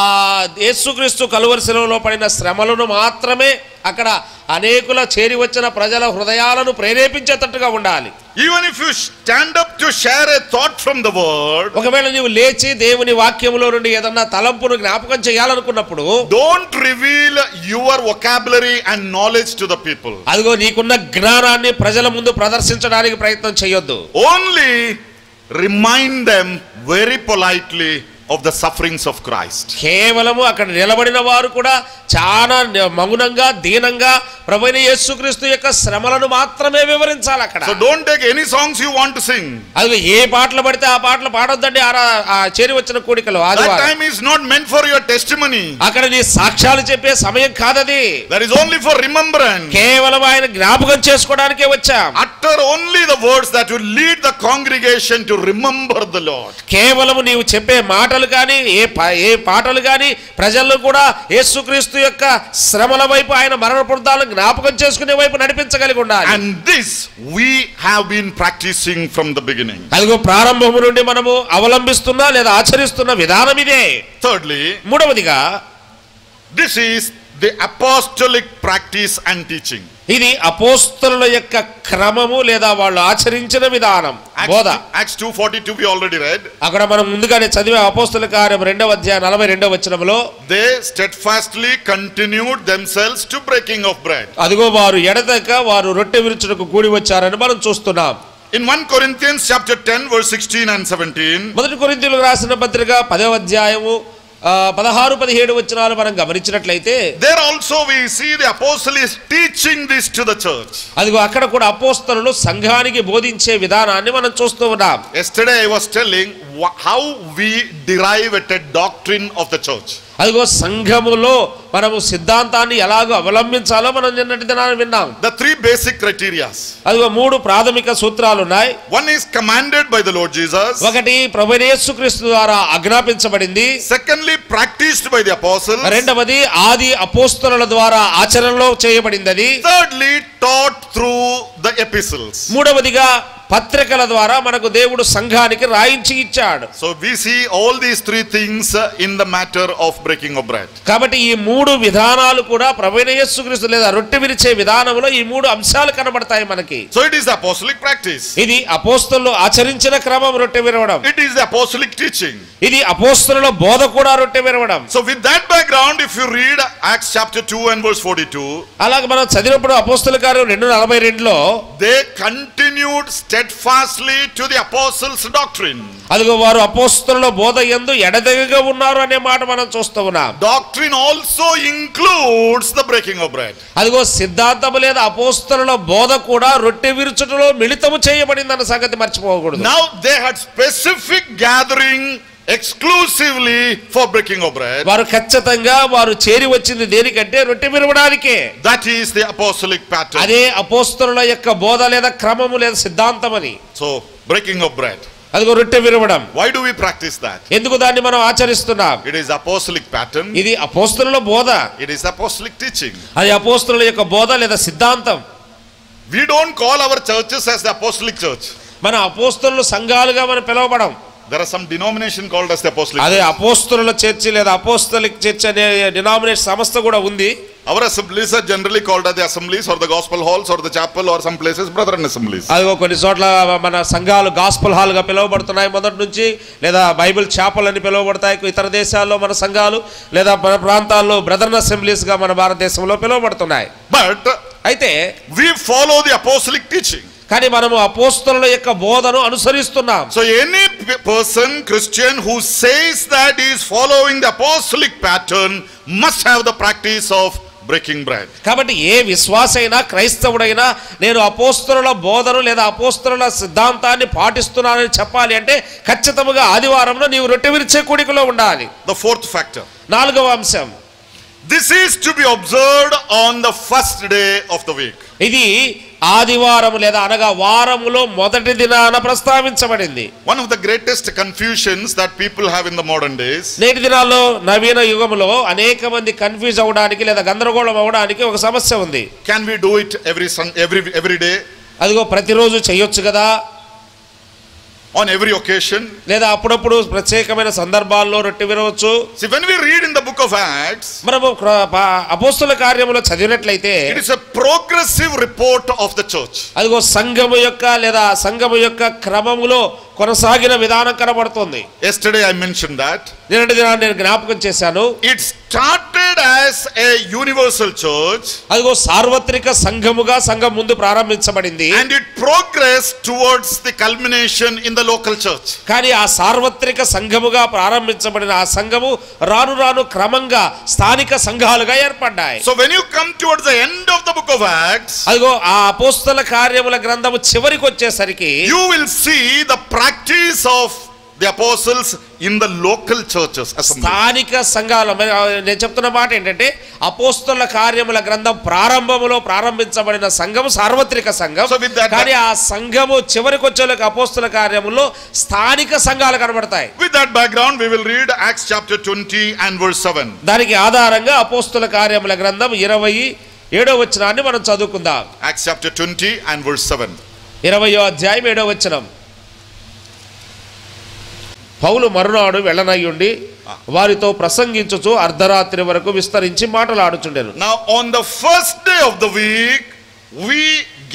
యేసుక్రీస్తు కలువరి శిలువలో పడిన శ్రమలను మాత్రమే అక్కడ అనేకుల చేరి వచ్చిన ప్రజల హృదయాలను ప్రేరేపించేటట్టుగా ఉండాలి. Even if you stand up to share a thought from the word, ఒకవేళ నీవు లేచి దేవుని వాక్యములో నుండి ఏదన్నా తలంపును జ్ఞాపకం చేయాలనుకున్నప్పుడు, don't reveal your vocabulary and knowledge to the people. అదిగో నీకున్న జ్ఞానాన్ని ప్రజల ముందు ప్రదర్శించడానికి ప్రయత్నం చేయొద్దు. Only remind them very politely of the sufferings of Christ. కేవలము అక్కడ నిలబడిన వారు కూడా చాలా మౌనంగా దీనంగా ప్రభువైన యేసుక్రీస్తు యొక్క శ్రమలను మాత్రమే వివరించాలి అక్కడ. So don't take any songs you want to sing. అది ఏ పాటలు పడితే ఆ పాటలు పాడొద్దండి. ఆ చేరి వచ్చిన కూడికలో That time is not meant for your testimony. అక్కడ నీ సాక్ష్యాలు చెప్పే సమయం కాదది. That is only for remembrance. కేవలం ఆయన జ్ఞాపకం చేసుకోవడానికే వచ్చాం. Utter only the words that will lead the congregation to remember the Lord. కేవలం నీవు చెప్పే మాటలు కానీ ఏ పాటలు కానీ ప్రజలను కూడా యేసుక్రీస్తు యొక్క శ్రమల వైపు, ఆయన మరణ పునరుద్ధానాలను జ్ఞాపకం చేసుకునే వైపు నడిపించగలిగి ఉండాలి. And this we have been practicing from the beginning. అదిగో ప్రారంభము నుండి మనము అవలంబిస్తున్న లేదా ఆచరిస్తున్న విధానం ఇదే. Thirdly, మూడవదిగా, this is the apostolic practice and teaching. ఇది అపోస్తలుల యొక్క క్రమము లేదా వాళ్ళు ఆచరించిన విధానం బోధ. Acts 2:42 we already read. అక్కడ మనం ముందుగానే చదివే అపోస్తలుల కార్యం 2వ అధ్యాయం 42వ వచనంలో They steadfastly continued themselves to breaking of bread. అదిగో వారు ఎడతెగక వారు రొట్టె విరుచుటకు కూడి వచ్చారని మనం చూస్తున్నాం. In 1 Corinthians chapter 10 verse 16 and 17. మొదటి కొరింథీయులకు రాసిన పత్రిక 10వ అధ్యాయము 16-17 వచనాలు మనం గమనించినట్లయితే there also we see the apostle is teaching this to the church. అదిగో అక్కడ కూడా అపోస్తలులు సంఘానికి బోధించే విధానాన్ని మనం చూస్తూ ఉన్నాం. Yesterday I was telling how we derive at a doctrine of the church. అదిగో సంఘములో మనము సిద్ధాంతాన్ని ఎలాగో అవలంబించాలో మనం నిన్నటి దినాన్ని విన్నాం. The three basic criteria. అదిగో 3 ప్రాథమిక సూత్రాలు ఉన్నాయి. One is commanded by the Lord Jesus. ఒకటి ప్రభువైన యేసుక్రీస్తు ద్వారా ఆజ్ఞాపించబడింది. Secondly, practiced by the apostles. రెండవది ఆది అపోస్తలుల ద్వారా ఆచరణలో చేయబడింది. Thirdly, taught through the epistles. మూడవదిగా పత్రికల ద్వారా మనకు దేవుడు సంఘానికి రాయించి ఇచ్చాడు. So we see all these three things in the matter of breaking of bread. కాబట్టి ఈ 3 విధానాలు కూడా ప్రభువైన యేసుక్రీస్తు లేదా రొట్టె విరిచే విధానంలో ఈ 3 అంశాలు కనబడతాయి మనకి. So it is the apostolic practice. ఇది అపోస్తలులు ఆచరించిన క్రమం రొట్టె విరవడం. It is the apostolic teaching. ఇది అపోస్తలుల బోధ కూడా రొట్టె విరవడం. So with that background, if you read Acts chapter 2 and verse 42, అలాగే మనం చదివినప్పుడు అపోస్తలుల కార్యం 2:42లో they continued steadfastly to the apostles' doctrine. అదిగో వారు అపోస్తలుల బోధ యందు ఎడతెగక ఉన్నారు అనే మాట మనం చూస్తూ ఉన్నాం. Doctrine also includes the breaking of bread. అదిగో సిద్ధాంతము లేదా అపోస్తలుల బోధ కూడా రొట్టె విరుచుటలో మిళితము చేయబడిందన్న సంగతి మర్చిపోకూడదు. Now they had specific gathering exclusively for breaking of bread. వారు ఖచ్చితంగా వారు చేరి వచ్చింది దేనికంటే రొట్టె విరవడానికే. That is the apostolic pattern. అదే అపోస్తలుల యొక్క బోధ లేదా క్రమము లేదా సిద్ధాంతం అని. So breaking of bread. అదిగో రొట్టె విరవడం. Why do we practice that? ఎందుకు దాన్ని మనం ఆచరిస్తున్నాం? It is apostolic pattern. ఇది అపోస్తలుల బోధ. It is apostolic teaching. అది అపోస్తలుల యొక్క బోధ లేదా సిద్ధాంతం. We don't call our churches as the apostolic church. మన అపోస్తలుల సంఘాలుగా మనం పిలవబడం. There are some denomination called as the apostolic అదే church. అపోస్తలుల చర్చి లేదా అపోస్తలిక్ చర్చ్ అనే డినామినేషన్ సంస్థ కూడా ఉంది. Our assemblies are generally called as the assemblies or the gospel halls or the chapel or some places brethren assemblies. అదిగో కొన్ని చోట్ల మన సంఘాలు గాస్పల్ హాల్ గా పిలువబడుతున్నాయి మొదటి నుంచి, లేదా బైబిల్ చాపల్ అని పిలువబడతాయి. ఇతర దేశాల్లో మన సంఘాలు లేదా మన ప్రాంతాల్లో బ్రదర్న్ అసెంబ్లీస్ గా మన భారతదేశంలో పిలువబడుతున్నాయి. But అయితే we follow the apostolic teaching. కానీ మనము అపోస్తలుల యొక్క బోధను అనుసరిస్తున్నాం. So any person, Christian, who says that he is following the apostolic pattern must have the practice of breaking bread. కాబట్టి ఏ విశ్వాసైనా క్రైస్తవుడైనా నేను అపోస్తలుల బోధను లేదా అపోస్తలుల సిద్ధాంతాన్ని పాటిస్తున్నానని చెప్పాలి అంటే ఖచ్చితంగా ఆదివారంలో నీవు రొట్టె విరిచే కూడికలో ఉండాలి. The fourth factor. 4వ అంశం. This is to be observed on the first day of the week. ఇది ఆదివారం లేదా అనగా వారములో మొదటి దినాన ప్రస్తావించబడింది. One of the greatest confusions that people have in the modern days. నేటి దినాల్లో నవీన యుగంలో అనేక మంది కన్ఫ్యూజ్ అవడానికి లేదా గందరగోళం అవడానికి ఒక సమస్య ఉంది. Can we do it every day? అదిగో ప్రతిరోజు చేయొచ్చు కదా, on every occasion? లేదా అప్పుడప్పుడు ప్రత్యేకమైన సందర్భాల్లో రొట్టె విరవచ్చు. See, when we read in the book of Acts, మనము అపోస్తలుల కార్యములో చదివినట్లయితే it is a progressive report of the church. అదిగో సంఘము యొక్క లేదా సంఘము యొక్క క్రమములో కొనసాగిన విధానం కనబడుతుంది. Yesterday I mentioned that. నిన్నటి దినాన్ని నేను జ్ఞాపకం చేశాను. It started as a universal church. అదిగో సార్వత్రిక సంఘముగా సంఘం ముందు ప్రారంభించబడింది. And it progressed towards the culmination in the local church. కానీ ఆ సార్వత్రిక సంఘముగా ప్రారంభించబడిన ఆ సంఘము రాను రాను క్రమంగా స్థానిక సంఘాలుగా ఏర్పడ్డాయి. So when you come towards the end of the book of Acts, అదిగో ఆ అపోస్తల కార్యముల గ్రంథము చివరికి వచ్చేసరికి you will see the practice of the apostles in the local churches. స్థానిక సంఘాలు. నేను చెప్తున్న మాట ఏంటంటే అపోస్తల కార్యముల గ్రంథం ప్రారంభములో ప్రారంభించబడిన సంఘము సార్వత్రిక సంఘం. కానీ ఆ సంఘము చివరికి వచ్చేలకు అపోస్తల కార్యములో స్థానిక సంఘాలు కనబడతాయి. With that background we will read Acts chapter 20 and verse 7. దానికి ఆధారంగా అపోస్తల కార్యముల గ్రంథం 27వ వచనాన్ని మనం చదువుకుందాం. Acts chapter 20 and verse 7. 20వ అధ్యాయం 7వ వచనం. పౌలు మరునాడు వెళ్ళనయ్యుండి వారితో ప్రసంగించుచు అర్ధరాత్రి వరకు విస్తరించి మాటలాడుచుండెను. Now on the first day of the week we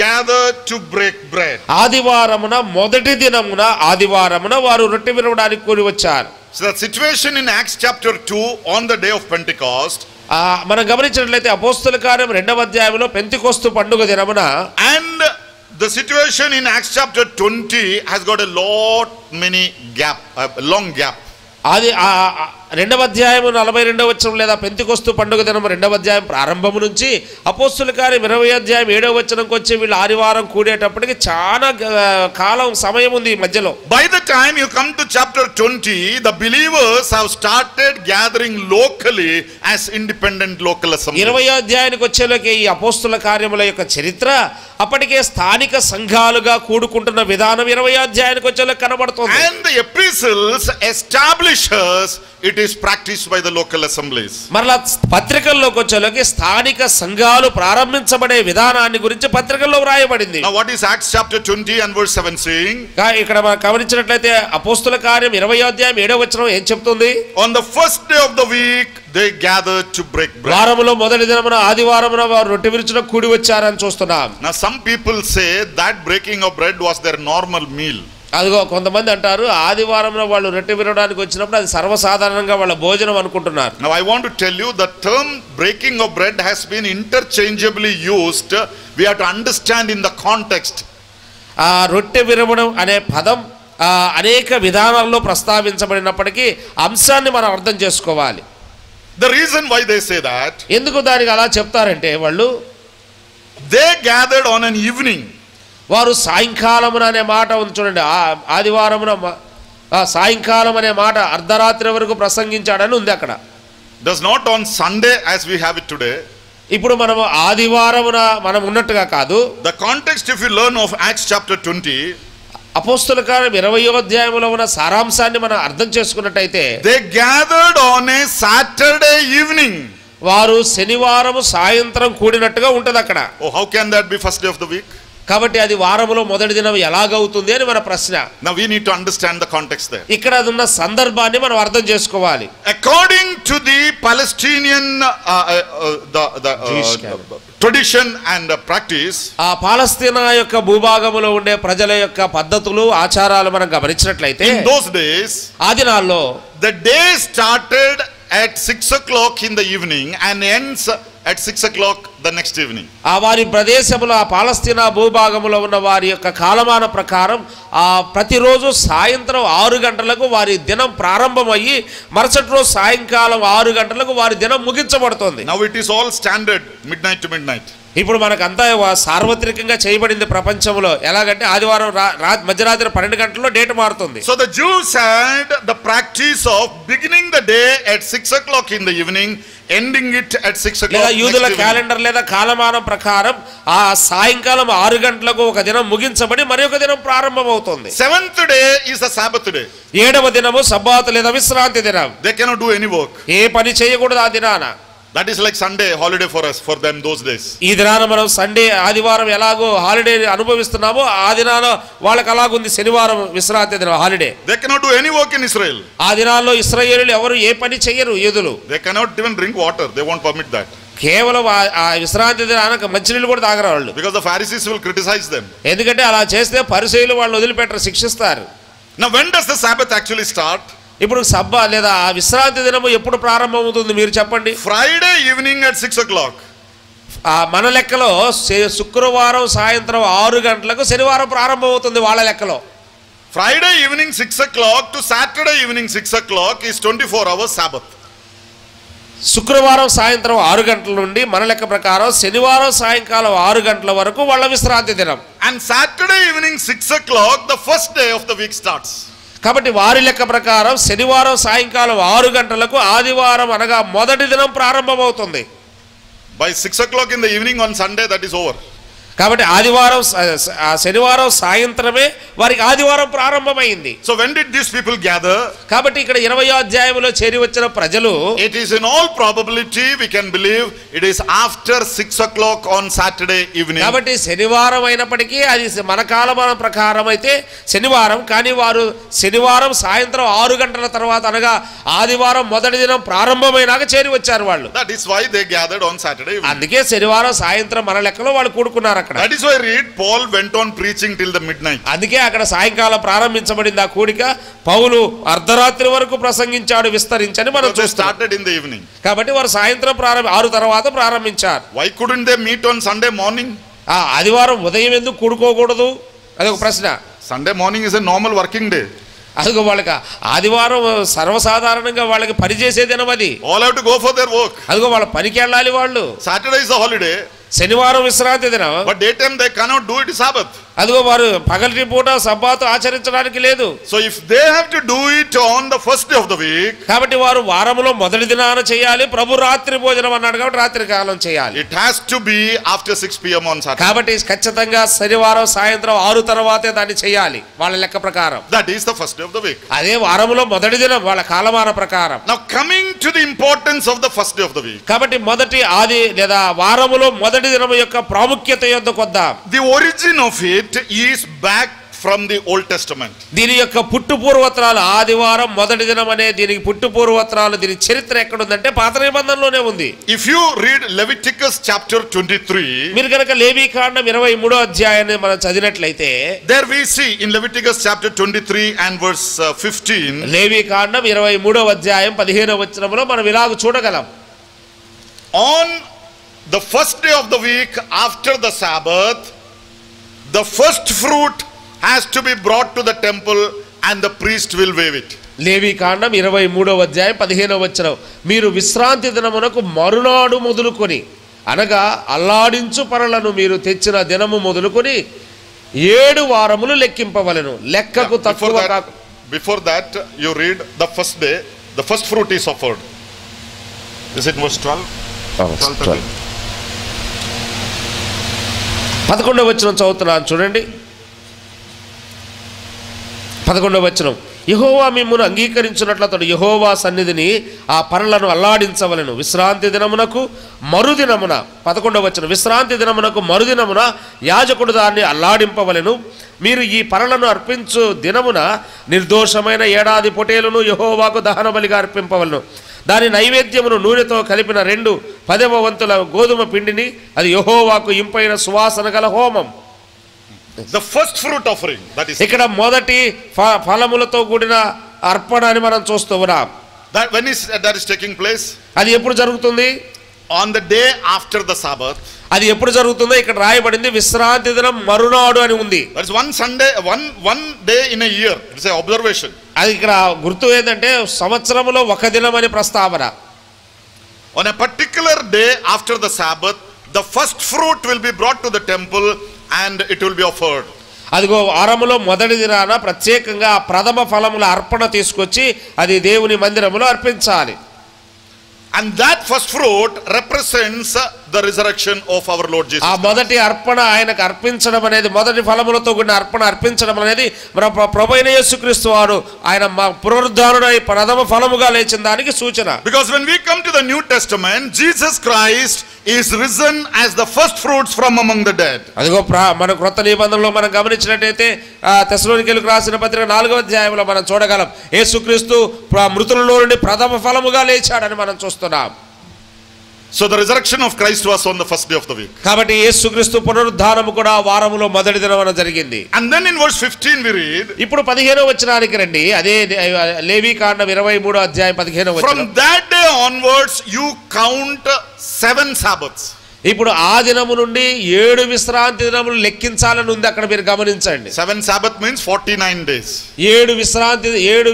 gather to break bread. ఆదివారమున మొదటి దినమున ఆదివారమున వారు రొట్టె విరవడానికి కూడి వచ్చారు. So the situation in Acts chapter 2 on the day of Pentecost, మనం గమనించినట్లయితే అపోస్తల కార్యం 2వ అధ్యాయంలో పెంతెకొస్తు పండుగ దినమున, and the situation in Acts chapter 20 has got a long gap. అది 2వ అధ్యాయము 42వ వచనం లేదా పెంతెకొస్తు పండుగ దినం 2వ అధ్యాయం ప్రారంభము నుంచి అపోస్తల కార్యం 20వ అధ్యాయం 7వ వచనంకి వచ్చి వీళ్ళు ఆదివారం కూడేటప్పటికి చాలా కాలం సమయం ఉంది మధ్యలో. By the time you come to chapter 20, the believers have started gathering locally as independent local assemblies. 20వ అధ్యాయానికి వచ్చేలోకి ఈ అపోస్తల కార్యముల యొక్క చరిత్ర అప్పటికే స్థానిక సంఘాలుగా కూడుకుంటున్న విధానం 20వ అధ్యాయానికి వచ్చేలోకి కనబడుతుంది. And the epistles establishes it is practiced by the local assemblies. మరలా పత్రికల్లోకి వచ్చేలోకి స్థానిక సంఘాలు ప్రారంభించబడే విధానాన్ని గురించి పత్రికల్లో వ్రాయబడింది. Now what is Acts chapter 20 and verse 7 saying? ఇక్కడ మనం గమనించినట్లయితే అపోస్తల కార్యం 20వ అధ్యాయం 7వ వచనం ఏం చెప్తుంది? On the first day of the week they gathered to break bread. వారములో మొదటి దినమున ఆదివారమున వారు రొట్టె విరుచున కూడి వచ్చారని చూస్తున్నాం. Now some people say that breaking of bread was their normal meal. అదిగో కొంతమంది అంటారు ఆదివారంలో వాళ్ళు రొట్టె విరవడానికి వచ్చినప్పుడు అది సర్వసాధారణంగా వాళ్ళ భోజనం అనుకుంటున్నారు. Now I want to tell you the term breaking of bread has been interchangeably used. We have to understand in the context. ఆ రొట్టె విరవడం అనే పదం అనేక విధానాల్లో ప్రస్తావించబడినప్పటికీ అంశాన్ని మనం అర్థం చేసుకోవాలి. The reason why they say that, ఎందుకు దానికి అలా చెప్తారంటే వాళ్ళు they gathered on an evening. వారు సాయంకాలమున అనే మాట ఉంది చూడండి. ఆదివారమున సాయంకాలం అనే మాట అర్ధరాత్రి వరకు ప్రసంగించాడని ఉంది అక్కడ. Does not on Sunday as we have it today. ఇప్పుడు మనము ఆదివారమున మనం ఉన్నట్టుగా కాదు. The context, if you learn of Acts chapter 20, అపోస్తల కార్యం 20వ అధ్యాయంలో ఉన్న సారాంశాన్ని మనం అర్థం చేసుకున్నట్టయితే they gathered on a Saturday evening. వారు శనివారము సాయంత్రం కూడినట్టుగా ఉంటది అక్కడ. Oh, how can that be first day of the week? కాబట్టి అది వారములో మొదటి దినం ఎలాగవుతుంది అని మన ప్రశ్న. Now we need to understand the context there. ఇక్కడ ఉన్న సందర్భాన్ని మనం అర్థం చేసుకోవాలి. According to the Palestinian tradition and practice, ఆ పాలస్తీనా యొక్క భూభాగములో ఉండే ప్రజల యొక్క పద్ధతులు ఆచారాలు మనం గమనించినట్లయితే in those days ఆ దినాల్లో the day started at 6 o'clock in the evening and ends at 6 o'clock the next evening. ఆ వారి ప్రదేశములో ఆ పాలస్తీనా భూభాగములో ఉన్న వారి యొక్క కాలమాన ప్రకారం ఆ ప్రతిరోజు సాయంత్రం 6 గంటలకు వారి దినం ప్రారంభమయ్యి మరుసటి రోజు సాయంకాలం 6 గంటలకు వారి దినం ముగించబడుతుంది. Now it is all standard midnight to midnight. ఇప్పుడు మనకంతా సార్వత్రికంగా చేయబడింది ప్రపంచంలో. ఎలాగంటే ఆదివారం మధ్యరాత్రి 12 గంటల్లో డేట్ మారుతుంది. So the Jews had the practice of beginning the day at 6 o'clock in the evening, ending it at 6 o'clock. లేదా యూదుల క్యాలెండర్ లేదా కాలమానం ప్రకారం ఆ సాయంకాలం 6 గంటలకు ఒక దినం ముగించబడి మరొక దినం ప్రారంభమవుతుంది. 7th day is the Sabbath day. 7వ దినము సబ్బాతు లేదా విశ్రాంతి దినం. They cannot do any work. ఏ పని చేయకూడదు ఆ దినాన. That is like Sunday holiday for us, for them those days. ఈ దినాన మనం సండే ఆదివారం ఎలాగో హాలిడే అనుభవిస్తున్నామో ఆ దినాన వాళ్ళకి అలాగుంది శనివారం విశ్రాంతి దినం holiday. They cannot do any work in Israel. ఆ దినాల్లో ఇశ్రాయేలీయులు ఎవరు ఏ పని చేయరు యూదులు. They cannot even drink water. They won't permit that. కేవలం ఆ విశ్రాంతి దినాన మంచినీళ్ళు కూడా తాగరు వాళ్ళు. Because the Pharisees will criticize them. ఎందుకంటే అలా చేస్తే పరిసయ్యులు వాళ్ళు వదిలిపెట్టరు, శిక్షిస్తారు. Now when does the Sabbath actually start? ఇప్పుడు సబ్బా లేదా ఆ విశ్రాంతి దినము ఎప్పుడు ప్రారంభమవుతుంది మీరు చెప్పండి? Friday evening at 6 o'clock. మన లెక్కలో శుక్రవారం సాయంత్రం 6 గంటలకు శనివారం ప్రారంభమవుతుంది వాళ్ళ లెక్కలో. Friday evening 6 o'clock to Saturday evening 6 o'clock is 24 hours Sabbath. శుక్రవారం సాయంత్రం 6 గంటల నుండి మన లెక్క ప్రకారం శనివారం సాయంకాలం 6 గంటల వరకు వాళ్ళ విశ్రాంతి దినం. And Saturday evening 6 o'clock the first day of the week starts. కాబట్టి వారి లెక్క ప్రకారం శనివారం సాయంకాలం 6 గంటలకు ఆదివారం అనగా మొదటి దినం ప్రారంభమవుతుంది. By 6 o'clock in the evening on Sunday that is over. కాబట్టి ఆదివారం శనివారం సాయంత్రమే వారికి ఆదివారం ప్రారంభమైంది. So when did these people gather? కాబట్టి ఇక్కడ 20వ అధ్యాయంలో చేరి వచ్చిన ప్రజలు, it is in all probability we can believe it is after 6 o'clock on Saturday evening. కాబట్టి శనివారం అయినప్పటికీ అది మన కాలమాన ప్రకారం అయితే శనివారం, కానీ వారు శనివారం సాయంత్రం 6 గంటల తర్వాత అనగా ఆదివారం మొదటి దినం ప్రారంభమైనాక చేరి వచ్చారు వాళ్ళు. That is why they gathered on Saturday evening. అందుకే శనివారం సాయంత్రం మన లెక్కలో వాళ్ళు కూడుకున్నారు. అక్కడ. That is why read Paul went on preaching till the midnight. అందుకే అక్కడ సాయంకాలం ప్రారంభించబడింది ఆ కూడిక. పౌలు అర్ధరాత్రి వరకు ప్రసంగించాడు విస్తరించని మనం చూస్తాం. Started in the evening. కాబట్టి వారు సాయంత్రం 6 తర్వాత ప్రారంభించారు. Why couldn't they meet on Sunday morning? ఆదివారం ఉదయం ఎందుకు కూడుకోకూడదు? అదొక ప్రశ్న. Sunday morning is a normal working day. అదిగో వాళ్ళకి ఆదివారం సర్వసాధారణంగా వాళ్ళకి పని చేసే దినం అది. All have to go for their work. అదిగో వాళ్ళ పనికి వెళ్ళాలి వాళ్ళు. Saturday is a holiday. శనివారం విశ్రాంతి దినం. But daytime they cannot do it Sabbath. అదిగో వారు పగటి పూట సబ్బాతు ఆచరించడానికి లేదు. So if they have to do it on the first day of the week, కాబట్టి వారు వారములో మొదటి దినాన చేయాలి. ప్రభు రాత్రి భోజనం అన్నాడు కాబట్టి రాత్రి కాలం చేయాలి. it has to be after 6 p.m. on Saturday. కాబట్టి ఖచ్చితంగా శనివారం సాయంత్రం 6 తర్వాతే దాన్ని చేయాలి వాళ్ళ లెక్క ప్రకారం. That is the first day of the week. అదే వారములో మొదటి దినం వాళ్ళ కాలమాన ప్రకారం. Now coming to the importance of the first day of the week. కాబట్టి మొదటి ఆది లేదా వారములో మొదటి దినం యొక్క ప్రాముఖ్యత యొద్దకు వద్దాం. The origin of it is back from the Old Testament. దీని యొక్క పుట్టు పూర్వత్రాలు ఆదివారం మొదటి దినం అనే దీనికి పుట్టు పూర్వత్రాలు దీని చరిత్ర ఎక్కడ ఉందంటే పాత నిబంధనలోనే ఉంది. If you read Leviticus chapter 23, మీరు కనుక లేవీకాండం 23వ అధ్యాయాన్ని మనం చదివినట్లయితే there we see in Leviticus chapter 23 and verse 15, లేవీకాండం 23వ అధ్యాయం 15వ వచనంలో మనం ఇలాగ చూడగలం. on the first day of the week after the Sabbath, the first fruit has to be brought to the temple and the priest will wave it. లేవీకాండం 23వ అధ్యాయం 15వ వచనం, మీరు విశ్రాంతి దినమునకు మరునాడు మొదలుకొని అనగా అల్లాడించు పరలను మీరు తెచ్చిన దినము మొదలుకొని 7 వారములు లెక్కింపవలెను. లెక్కకు తక్కువ కాక. Before that you read the first day, the first fruit is offered. Is it verse 12? 12. 11వ వచనం చదువుతున్నాను చూడండి. 11వ వచనం, యెహోవా మిమ్మును అంగీకరించున్నట్లు అతడు యెహోవా సన్నిధిని ఆ పరలను అల్లాడించవలెను. విశ్రాంతి దినమునకు మరుదినమున 11వ వచనం, విశ్రాంతి దినమునకు మరుదినమున యాజకుడు దాన్ని అల్లాడింపవలెను. మీరు ఈ పరలను అర్పించు దినమున నిర్దోషమైన ఏడాది పొటేలును యెహోవాకు దహన బలిగా అర్పింపవలెను. దాని నైవేద్యమును నూనెతో కలిపిన 2 10వ వంతుల గోధుమ పిండిని, అది యెహోవాకు ఇంపైన సువాసన గల హోమం. The first fruit offering, that is ఇక్కడ మొదటి ఫలములతో కూడిన అర్పణ అని మనం చూస్తూ ఉన్నాం. that when is that is taking place? అది ఎప్పుడు జరుగుతుంది? On the day after the Sabbath. అది ఎప్పుడు జరుగుతుందో ఇక్కడ రాయబడింది విశ్రాంతి దినం మరునాడు అని ఉంది. That is one Sunday, one day in a year. It's an observation. అది ఇక్కడ గుర్తు ఏంటంటే సంవత్సరములో ఒక దినం అని ప్రస్తావన. On a particular day after the Sabbath, the first fruit will be brought to the temple and it will be offered. అదిగో వారములో మొదటి దినాన ప్రత్యేకంగా ప్రథమ ఫలముల అర్పణ తీసుకొచ్చి అది దేవుని మందిరములో అర్పించాలి. And that first fruit represents the resurrection of our Lord Jesus. ఆ మొదటి అర్పణ ఆయనకు అర్పించడం అనేది, మొదటి ఫలములతో కూడిన అర్పణ అర్పించడం అనేది మన ప్రభువైన యేసుక్రీస్తు వారు ఆయన పునరుద్ధానుడై ప్రథమ ఫలముగా లేచిన దానికి సూచన. Because when we come to the New Testament, Jesus Christ is risen as the first fruits from among the dead. అదిగో మన క్రొత్త నిబంధనలో మనం గమనించినట్లయితే తెస్సలోనికీయులకు రాసిన పత్రిక 4వ అధ్యాయంలో మనం చూడగలం యేసుక్రీస్తు మృతులలో నుండి ప్రథమ ఫలముగా లేచాడని మనం చూస్తున్నాం. So the resurrection of Christ was on the first day of the week. కాబట్టి యేసుక్రీస్తు పునరుద్ధానము కూడా వారములో మొదటి దినమున జరిగింది. And then in verse 15 we read, ఇప్పుడు 15వ వచనానికి రండి. అదే లేవీకాండం 23వ అధ్యాయం 15వ వచనం, from that day onwards you count 7 Sabbaths. ఇప్పుడు ఆ దినము నుండి 7 విశ్రాంతి దినములు లెక్కించాలని ఉంది. అక్కడ మీరు గమనించండి. 7 Sabbath means 49 days. 7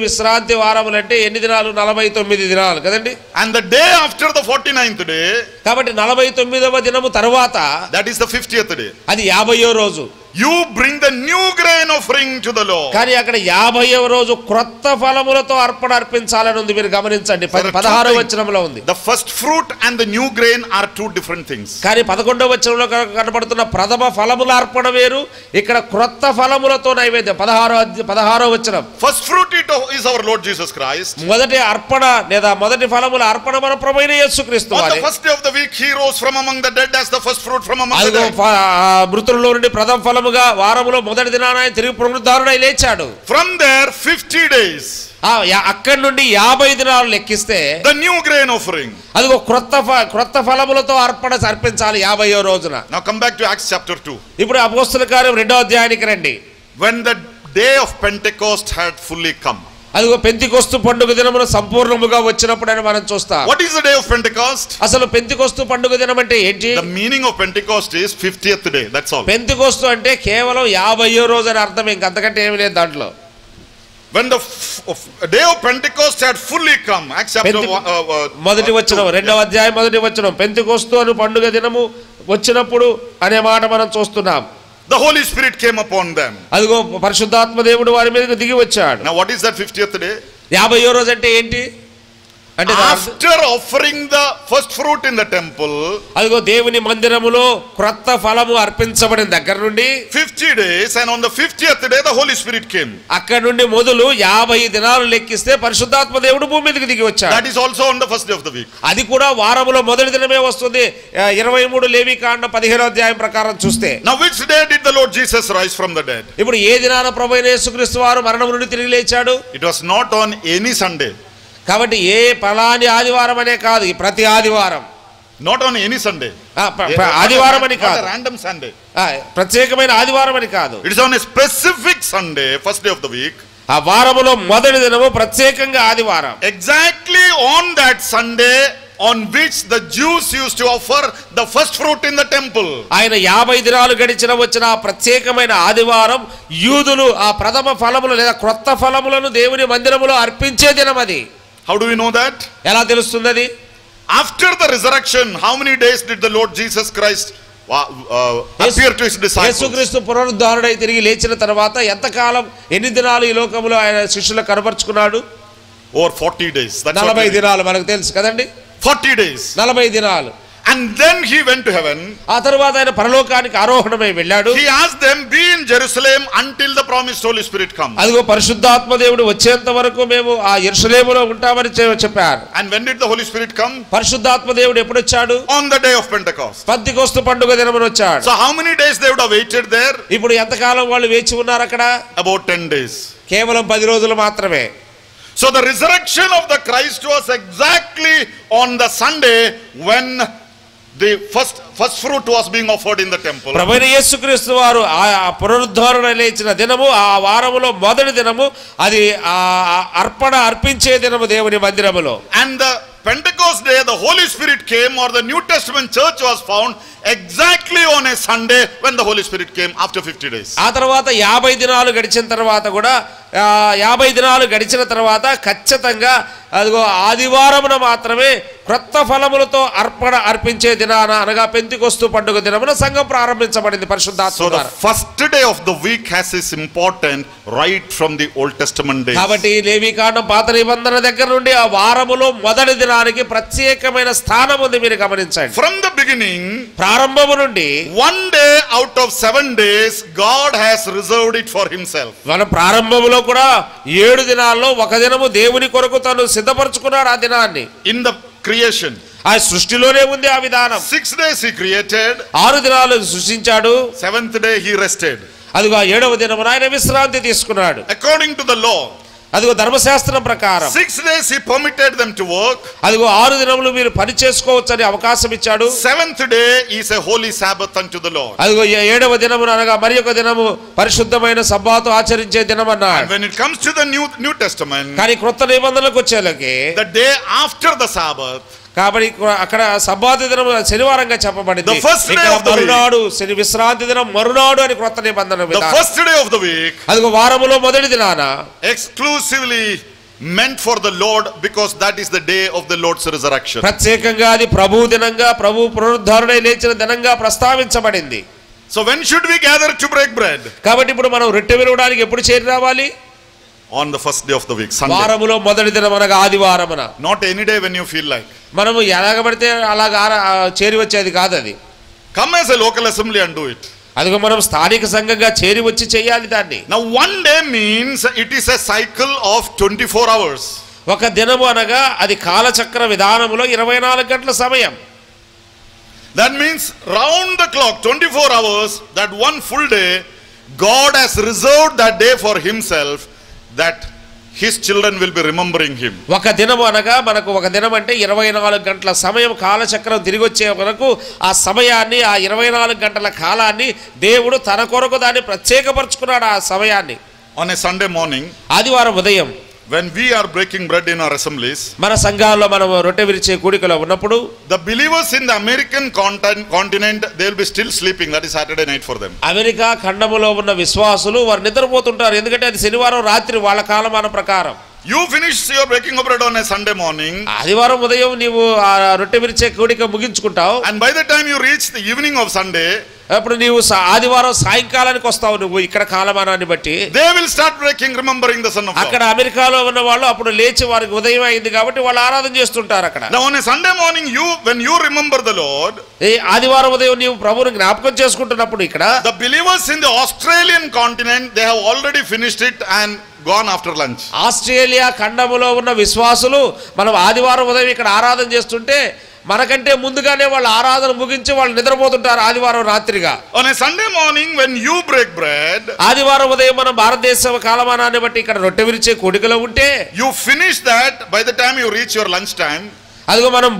విశ్రాంతి వారములు అంటే ఎన్ని దినాలు? 49 దినాలు కదండి. And the day after the 49th day, కాబట్టి 49వ దినము తర్వాత, that is the 50th day, అది 50వ రోజు, you bring the new grain offering to the Lord. కానీ అక్కడ 50వ రోజు క్రొత్త ఫలములతో అర్పణ అర్పించాలని ఉంది. మీరు గమనించండి. 16వ వచనంలో ఉంది. The first fruit and the new grain are two different things. కానీ 11వ వచనంలో కనబడుతున్న ప్రథమ ఫలముల అర్పణ వేరు, ఇక్కడ క్రొత్త ఫలములతో నైవేద్యం. 16వ వచనం, first fruit is our Lord Jesus Christ. మొదటి అర్పణ లేదా మొదటి ఫలముల అర్పణ మన ప్రభువైన యేసుక్రీస్తు On వారే. the first day of the week he rose from among the dead as the first fruit from among the dead. మృతులలో నుండి ప్రథమ ఫలం వారములో మొదటి దినాన ఆయన తిరిగి పునరుద్ధారుడై లేచాడు. From there 50 days. అక్కడి నుండి 50 దినాలు లెక్కిస్తే The new grain offering. అదిగో క్రొత్త ఫలములతో అర్పించాలి 50వ రోజున. Now come back to Acts chapter 2. ఇప్పుడు అపోస్తలుల కార్యం 2వ అధ్యాయానికి రండి. When the day of Pentecost had fully come. అదిగో పెంతెకొస్తు పండుగ దినమున సంపూర్ణముగా వచ్చినప్పుడు అని మనం చూస్తాం. What is the day of Pentecost? అసలు పెంతెకొస్తు పండుగ దినం అంటే ఏంటి? The meaning of Pentecost is 50th day. That's all. Pentecost అంటే కేవలం 50వ రోజు అని అర్థం, ఇంకంతకంటే ఏమీ లేదు దాంట్లో. When the day of Pentecost had fully come. Acts chapter 1 మొదటి వచనం 2వ అధ్యాయం మొదటి వచనం, పెంతెకొస్తు అను పండుగ దినము వచ్చినప్పుడు అనే మాట మనం చూస్తున్నాం. The Holy Spirit came upon them. అదిగో పరిశుద్ధాత్మ దేవుడు వారి మీదకి దిగి వచ్చాడు. Now what is that 50th day? 50వ రోజు అంటే ఏంటి అంటే after offering the first fruit in the temple, అదిగో దేవుని మందిరములో క్రొత్త ఫలము అర్పించబడిన దగ్గర నుండి 50 days, and on the 50th day the Holy Spirit came. అక్కడ నుండి మొదలు 50 దినాలు లెక్కిస్తే పరిశుద్ధాత్మ దేవుడు భూమి మీదకి దిగి వచ్చాడు. That is also on the first day of the week. అది కూడా వారములో మొదటి దినమే వస్తుంది. 23 లేవీకాండం 15వ అధ్యాయం ప్రకారం చూస్తే. Now which day did the Lord Jesus rise from the dead? ఇప్పుడు ఏ దినాన ప్రభువైన యేసుక్రీస్తు వారు మరణం నుండి తిరిగి లేచాడు? It was not on any Sunday. కాబట్టి ఏ పలాని ఆదివారం అనే కాదు, ప్రతి ఆదివారం. Not on any Sunday. ఆదివారం అని కాదు, not a random Sunday. ప్రత్యేకమైన ఆదివారం అని కాదు. It is on a specific Sunday, first day of the week. ఆ వారములో మొదటి దినము ప్రత్యేకంగా ఆదివారం. Exactly on that Sunday on which the Jews used to offer the first fruit in the temple. ఆయన 50 దినాలు గడిచిన వచ్చిన ఆ ప్రత్యేకమైన ఆదివారం యూదులు ఆ ప్రథమ ఫలములు లేదా క్రొత్త ఫలములను దేవుని మందిరములో అర్పించే దినం అది. How do we know that? ఎలా తెలుస్తుంది? After the resurrection, how many days did the Lord Jesus Christ appear to his disciples? యేసుక్రీస్తు పునరుద్ధారుడై తిరిగి లేచిన తర్వాత ఎంతకాలం ఎన్ని దినాలు ఈ లోకములో ఆయన శిష్యులకు కనబర్చుకున్నాడు? Over 40 days. 40 దినాలు మనకు తెలుసు కదండి. 40 days. 40 దినాలు. And then he went to heaven. ఆ తర్వాత ఆయన పరలోకానికి ఆరోహణమై వెళ్ళాడు. He asked them, be in Jerusalem until the promised Holy Spirit comes. అదిగో పరిశుద్ధాత్మ దేవుడు వచ్చేంత వరకు మేము ఆ యెరూషలేములో ఉంటామని చెప్పారు. And when did the Holy Spirit come? పరిశుద్ధాత్మ దేవుడు ఎప్పుడు వచ్చాడు? On the day of Pentecost. Pentecost పండుగ దినమున వచ్చాడు. So how many days they would have waited there? ఇప్పుడు ఎంతకాలం వాళ్ళు వేచి ఉన్నారు అక్కడ? About 10 days. కేవలం 10 రోజులు మాత్రమే. So the resurrection of the Christ was exactly on the Sunday when the first fruit was being offered in the temple. ప్రభువైన యేసుక్రీస్తు వారు ఆ పునరుద్ధారణ లేచిన దినము, ఆ వారములో మొదటి దినము, అది అర్పించే దినము దేవుని మందిరములో. And the Pentecost day the Holy Spirit came, or the New Testament church was found exactly on a Sunday when the Holy Spirit came after 50 days. ఆ తర్వాత 50 దినాలు గడిచిన తర్వాత కూడా 50 దినాలు గడిచిన తర్వాత ఖచ్చితంగా అదిగో ఆదివారమున మాత్రమే క్రొత్త ఫలములతో అర్పించే దినాన అనగా పెంతెకొస్తు పండుగ దినమున సంఘం ప్రారంభించబడింది పరిశుద్ధాత్మ ద్వారా. So the first day of the week has its importance right from the Old Testament days. కాబట్టి లేవీకాండం పాత నిబంధన దగ్గర నుండి ఆ వారములో మొదటి దినానికి ప్రత్యేకమైన స్థానం ఉంది, మీరు గమనించండి. From the beginning, ప్రారంభము నుండి one day out of 7 days God has reserved it for himself. మన ప్రారంభములో కూడా 7 దినాల్లో ఒక దినము దేవుని కొరకు తను సిద్ధపరచుకున్నాడు ఆ దినాన్ని. In the creation, ఆ సృష్టిలోనే ఉంది ఆ విధానం. 6 days he created, 6 దినాలు సృష్టించాడు, 7th day he rested. అదిగో 7వ దినమున ఆయన విశ్రాంతి తీసుకున్నాడు. According to the law, అదిగో ధర్మశాస్త్రం ప్రకారం 6 days he permitted them to work. అదిగో 6 దినములు మీరు పని చేసుకోవచ్చని అవకాశం ఇచ్చాడు. 7th day is a holy Sabbath unto the Lord. అదిగో 7వ దినమున అనగా మరి ఒక దినము పరిశుద్ధమైన సబ్బాతు ఆచరించే దినం అన్నాడు. And when it comes to the New Testament, కానీ క్రొత్త నిబంధనలకు వచ్చేలకి the day after the Sabbath, కాబట్టి అక్కడ సబ్బాతు దినం శనివారంగా చెప్పబడింది. మరునాడు శని విశ్రాంతి దినం మరునాడు అని క్రొత్త నిబంధన. the first day of the week, అదిగో వారములో మొదటి దినాన exclusively meant for the Lord, because that is the day of the Lord's resurrection. ప్రత్యేకంగా అది ప్రభు దినంగా, ప్రభు పునరుద్ధారుడై లేచిన దినంగా ప్రస్తావించబడింది. So when should we gather to break bread? కాబట్టి ఇప్పుడు మనం రొట్టె విరవడానికి ఎప్పుడు చేరి రావాలి? On the first day of the week, Sunday. వారములో మొదటి దినం అనగా ఆదివారమున. Not any day when you feel like. మనము ఎలాగబడితే అలాగా చేరి వచ్చేది కాదు అది. Come as a local assembly and do it. అదిగో మనం స్థానిక సంఘంగా చేరి వచ్చి చేయాలి దాన్ని. Now one day means it is a cycle of 24 hours. ఒక దినము అనగా అది కాలచక్ర విధానములో 24 గంటల సమయం. That means round the clock, 24 hours, that one full day, God has reserved that day for himself, that his children will be remembering him. ఒక దినం అనగా మనకు ఒక దినం అంటే 24 గంటల సమయం కాలచక్రం తిరిగి వచ్చే వరకు ఆ సమయాన్ని ఆ 24 గంటల కాలాన్ని దేవుడు తన కొరకు దాన్ని ప్రత్యేకపరుచుకున్నాడు ఆ సమయాన్ని. On a Sunday morning, ఆదివారం ఉదయం when we are breaking bread in our assemblies, మన సంఘాల్లో మనం రొట్టె విరిచే కూడికలో ఉన్నప్పుడు the believers in the American continent, they will be still sleeping. That is Saturday night for them. America ఖండములో ఉన్న విశ్వాసులు వారు నిద్రపోతుంటారు, ఎందుకంటే అది శనివారం రాత్రి వాళ్ళ కాలమాన ప్రకారం. You finish your breaking of bread on a Sunday morning, ఆదివారం ఉదయం నీవు ఆ రొట్టె విరిచే కూడిక ముగించుకుంటావు. and by the time you reach the evening of Sunday, అప్పుడు నీవు ఆదివారం సాయంకాలానికి వస్తావు. నువ్వు ఇక్కడ కాలమానాన్ని బట్టి they will start breaking, remembering the Son of God. అక్కడ అమెరికాలో ఉన్న వాళ్ళు అప్పుడు లేచి వారికి ఉదయం అయింది కాబట్టి వాళ్ళు ఆరాధన చేస్తుంటారు అక్కడ. Now on a Sunday morning, when you remember the Lord, ఈ ఆదివారం ఉదయం నీవు ప్రభువుని జ్ఞాపకం చేసుకుంటున్నప్పుడు ఇక్కడ the believers in the Australian continent, they have already finished it and gone after lunch. Australia ఖండములో ఉన్న విశ్వాసులు మనం ఆదివారం ఉదయం ఇక్కడ ఆరాధన చేస్తుంటే మనకంటే ముందుగానే వాళ్ళు ఆరాధన ముగించి వాళ్ళు నిద్రపోతుంటారు ఆదివారం రాత్రిగా. On a Sunday morning, when you break bread, ఆదివారం ఉదయం మనం భారతదేశ కాలమానాన్ని బట్టి ఇక్కడ రొట్టె విరిచే కూడికలో ఉంటే you finish that by the time you reach your lunch time. అదిగో మనం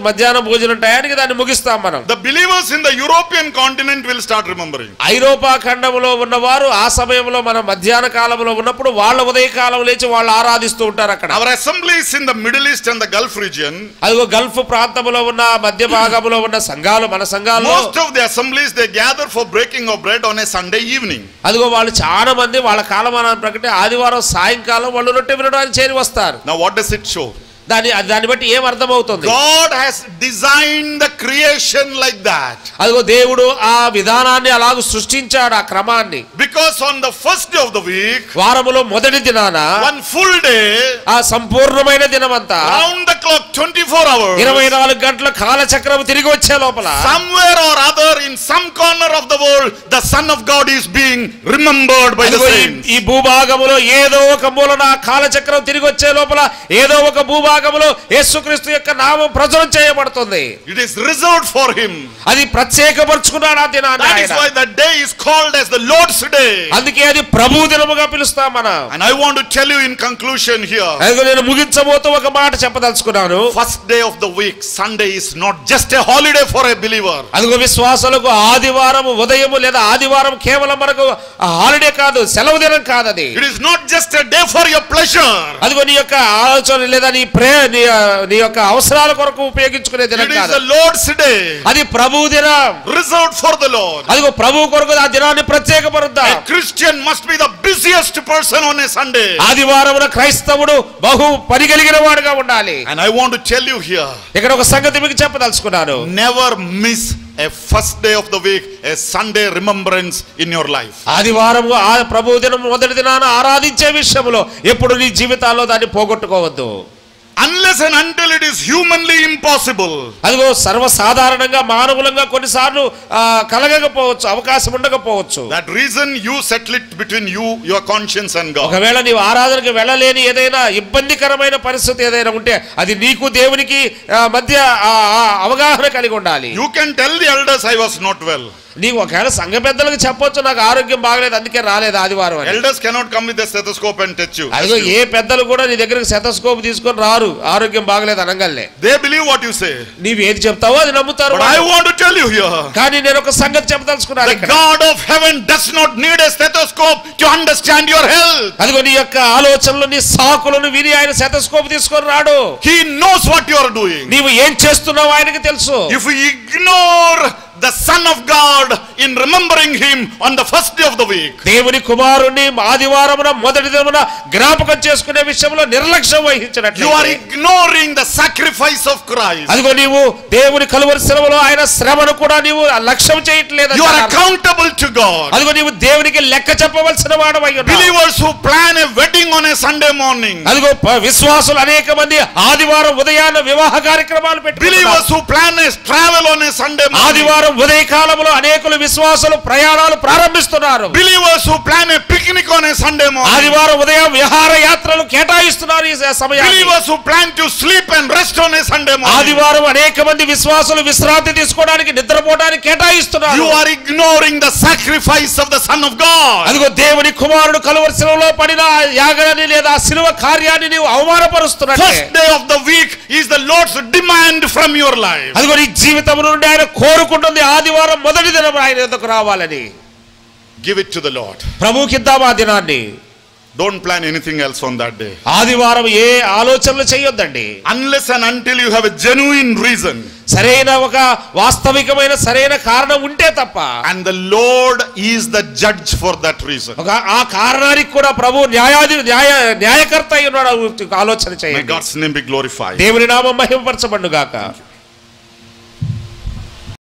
మధ్యాహ్నం భోజనం టయానికి దాన్ని ముగిస్తాం మనం. The believers in the European continent will start remembering. ఐరోపా ఖండములో ఉన్నవారు ఆ సమయంలో మనం మధ్యాహ్న కాలంలో ఉన్నప్పుడు వాళ్ళ ఉదయ కాలం లేచి వాళ్ళు ఆరాధిస్తూ ఉంటారు అక్కడ. Our assemblies in the Middle East and the Gulf region, అదిగో గల్ఫ్ ప్రాంతంలో ఉన్న మధ్య భాగంలో ఉన్న సంఘాలు మన సంఘాలు most of the assemblies, they gather for breaking of bread on a Sunday evening. అదిగో వాళ్ళు చాలా మంది వాళ్ళ కాలమానాన్ని ప్రకటి ఆదివారం సాయంకాలం వాళ్ళు రొట్టె వినడానికి చేరి వస్తారు. Now what does it show? దాన్ని బట్టి ఏం అర్థమవుతుంది? God has designed the creation like that. అదిగో దేవుడు ఆ విధానాన్ని అలాగ సృష్టించాడు, ఆ క్రమాన్ని. Because on the first day of the week, వారములో మొదటి దినాన one full day, ఆ సంపూర్ణమైన దినమంతా round the clock, 24 hours, 24 గంటల కాలచక్రం తిరిగి వచ్చే లోపల somewhere or other in some corner of the world, the Son of God is being remembered by the saints. ఈ భూభాగములో ఏదో ఒక మూలన కాలచక్రం తిరిగి వచ్చే లోపల ఏదో ఒక భూభాగములో యేసుక్రీస్తు యొక్క నామం ప్రచురణ చేయబడుతుంది. It is reserved for him. అది ప్రత్యేకపరుచుకున్నాడు ఆ దినాన్ని. That is why that day is called as the Lord's Day. అందుకే అది ప్రభు దినముగా పిలుస్తాం మనం. And I want to tell you in conclusion here, అదిగో నేను ముగించబోతూ ఒక మాట చెప్పదలుచుకున్నాను. first day of the week, Sunday, is not just a holiday for a believer. అదిగో విశ్వాసులకు ఆదివారం ఉదయము లేదా ఆదివారం కేవలం మనకు హాలిడే కాదు, సెలవు దినం కాదు. అది It is not just a day for your pleasure. అదిగో నీ యొక్క ఆలోచన లేదా నీ యొక్క అవసరాల కొరకు ఉపయోగించుకునే దినం It is కాదు. the Lord's Day, అది ప్రభు దినం, reserved for the Lord. అదిగో ప్రభు కొరకు ఆ దినాన్ని ప్రత్యేకపరుద్దాం. A Christian must be the busiest person on a Sunday. ఆదివారమున క్రైస్తవుడు బహు పని కలిగిన వాడుగా ఉండాలి. And I want to tell you here, ఇక్కడ ఒక సంగతి మీకు చెప్పదలుచుకున్నాను. never miss a first day of the week, a Sunday remembrance in your life. ఆదివారం ఆ ప్రభు దినం మొదటి దినాన ఆరాధించే విషయంలో ఎప్పుడు నీ జీవితాల్లో దాన్ని పోగొట్టుకోవద్దు. Unless and until it is humanly impossible. అదిగో సర్వసాధారణంగా మానవులంగా కొన్నిసార్లు కలగకపోవచ్చు, అవకాశం ఉండకపోవచ్చు. That reason you settle it between you, your conscience and God. ఒకవేళ నీవు ఆరాధనకు వెళ్ళలేని ఏదైనా ఇబ్బందికరమైన పరిస్థితి ఏదైనా ఉంటే అది నీకు దేవునికి మధ్య అవగాహన కలిగి ఉండాలి. You can tell the elders, I was not well. నీకు ఒకవేళ సంఘ పెద్దలకు చెప్పొచ్చు, నాకు ఆరోగ్యం బాగలేదు అందుకే రాలేదు ఆదివారం అని. Elders cannot come with a stethoscope and touch you. అదిగో ఏ పెద్దలు కూడా నీ దగ్గరికి స్టెథోస్కోప్ తీసుకొని రారు ఆరోగ్యం బాగలేదు అనగలే. They believe what you say. నీవు ఏది చెప్తావో అది నమ్ముతారు. But I want to tell you here, కానీ నేను ఒక సంగతి చెప్పదలుచుకున్నాను. the God of heaven does not need a stethoscope to understand your health. అదిగో నీ యొక్క ఆలోచనలు నీ సాకులను విని ఆయన స్టెథోస్కోప్ తీసుకొని రాడు. He knows what you are doing. నీవు ఏం చేస్తున్నావు ఆయనకి తెలుసు. If we ignore the Son of God in remembering him on the first day of the week, దేవుని కుమారుని ఆదివారమున మొదటి దినమున జ్ఞాపకం చేసుకునే విషయంలో నిర్లక్ష్యం వహించినట్లు you are ignoring the sacrifice of Christ. అదిగో నీవు దేవుని కలువరి శిలువలో ఆయన శ్రమను కూడా నీవు లక్ష్యం చేయట్లేదు. You are accountable to God. అదిగో నీవు దేవునికి లెక్క చెప్పవలసిన వాడవై ఉన్నావు. Believers who plan a wedding on a Sunday morning, అదిగో విశ్వాసులు అనేక మంది ఆదివారం ఉదయాన్న వివాహ కార్యక్రమాలు పెట్టుకుంటారు. believers who plan a travel on a Sunday morning, ఆదివారం ఉదయ కాలంలో అనేకులు విశ్వాసులు ప్రయాణాలు ప్రారంభిస్తున్నారు. believers who plan a picnic picnic on a Sunday morning. ఆదివారం ఉదయం విహార యాత్రలు కేటాయిస్తున్నారు ఈ సమయాన్ని. Believers who plan to sleep and rest on a Sunday morning. ఆదివారం అనేక మంది విశ్వాసులు విశ్రాంతి తీసుకోవడానికి నిద్రపోవడానికి కేటాయిస్తున్నారు. You are ignoring the sacrifice of the Son of God. అదిగో దేవుని కుమారుడు కలువరి శిలువలో పడిన యాగాన్ని లేదా శిలువ కార్యాన్ని నీవు అవమానపరుస్తున్నట్టే. First day of the week is the Lord's demand from your life. అదిగో నీ జీవితం నుండి ఆయన కోరుకుంటుంది ఆదివారం మొదటి దినం ఆయన యొద్దకు రావాలని. Give it to the Lord. ప్రభువుకిద్దాం ఆ దినాన్ని. Don't plan anything else on that day. ఆదివారం ఏ ఆలోచనలు చేయొద్దండి. Unless and until you have a genuine reason. సరైన ఒక వాస్తవికమైన సరైన కారణం ఉంటే తప్ప. And the Lord is the judge for that reason. ఆ కారణానికి కూడా ప్రభు న్యాయకర్త అయి ఉన్నాడు. ఆలోచన చేయండి. May God's name be glorified. దేవుని నామం మహిమపరచబడును గాక.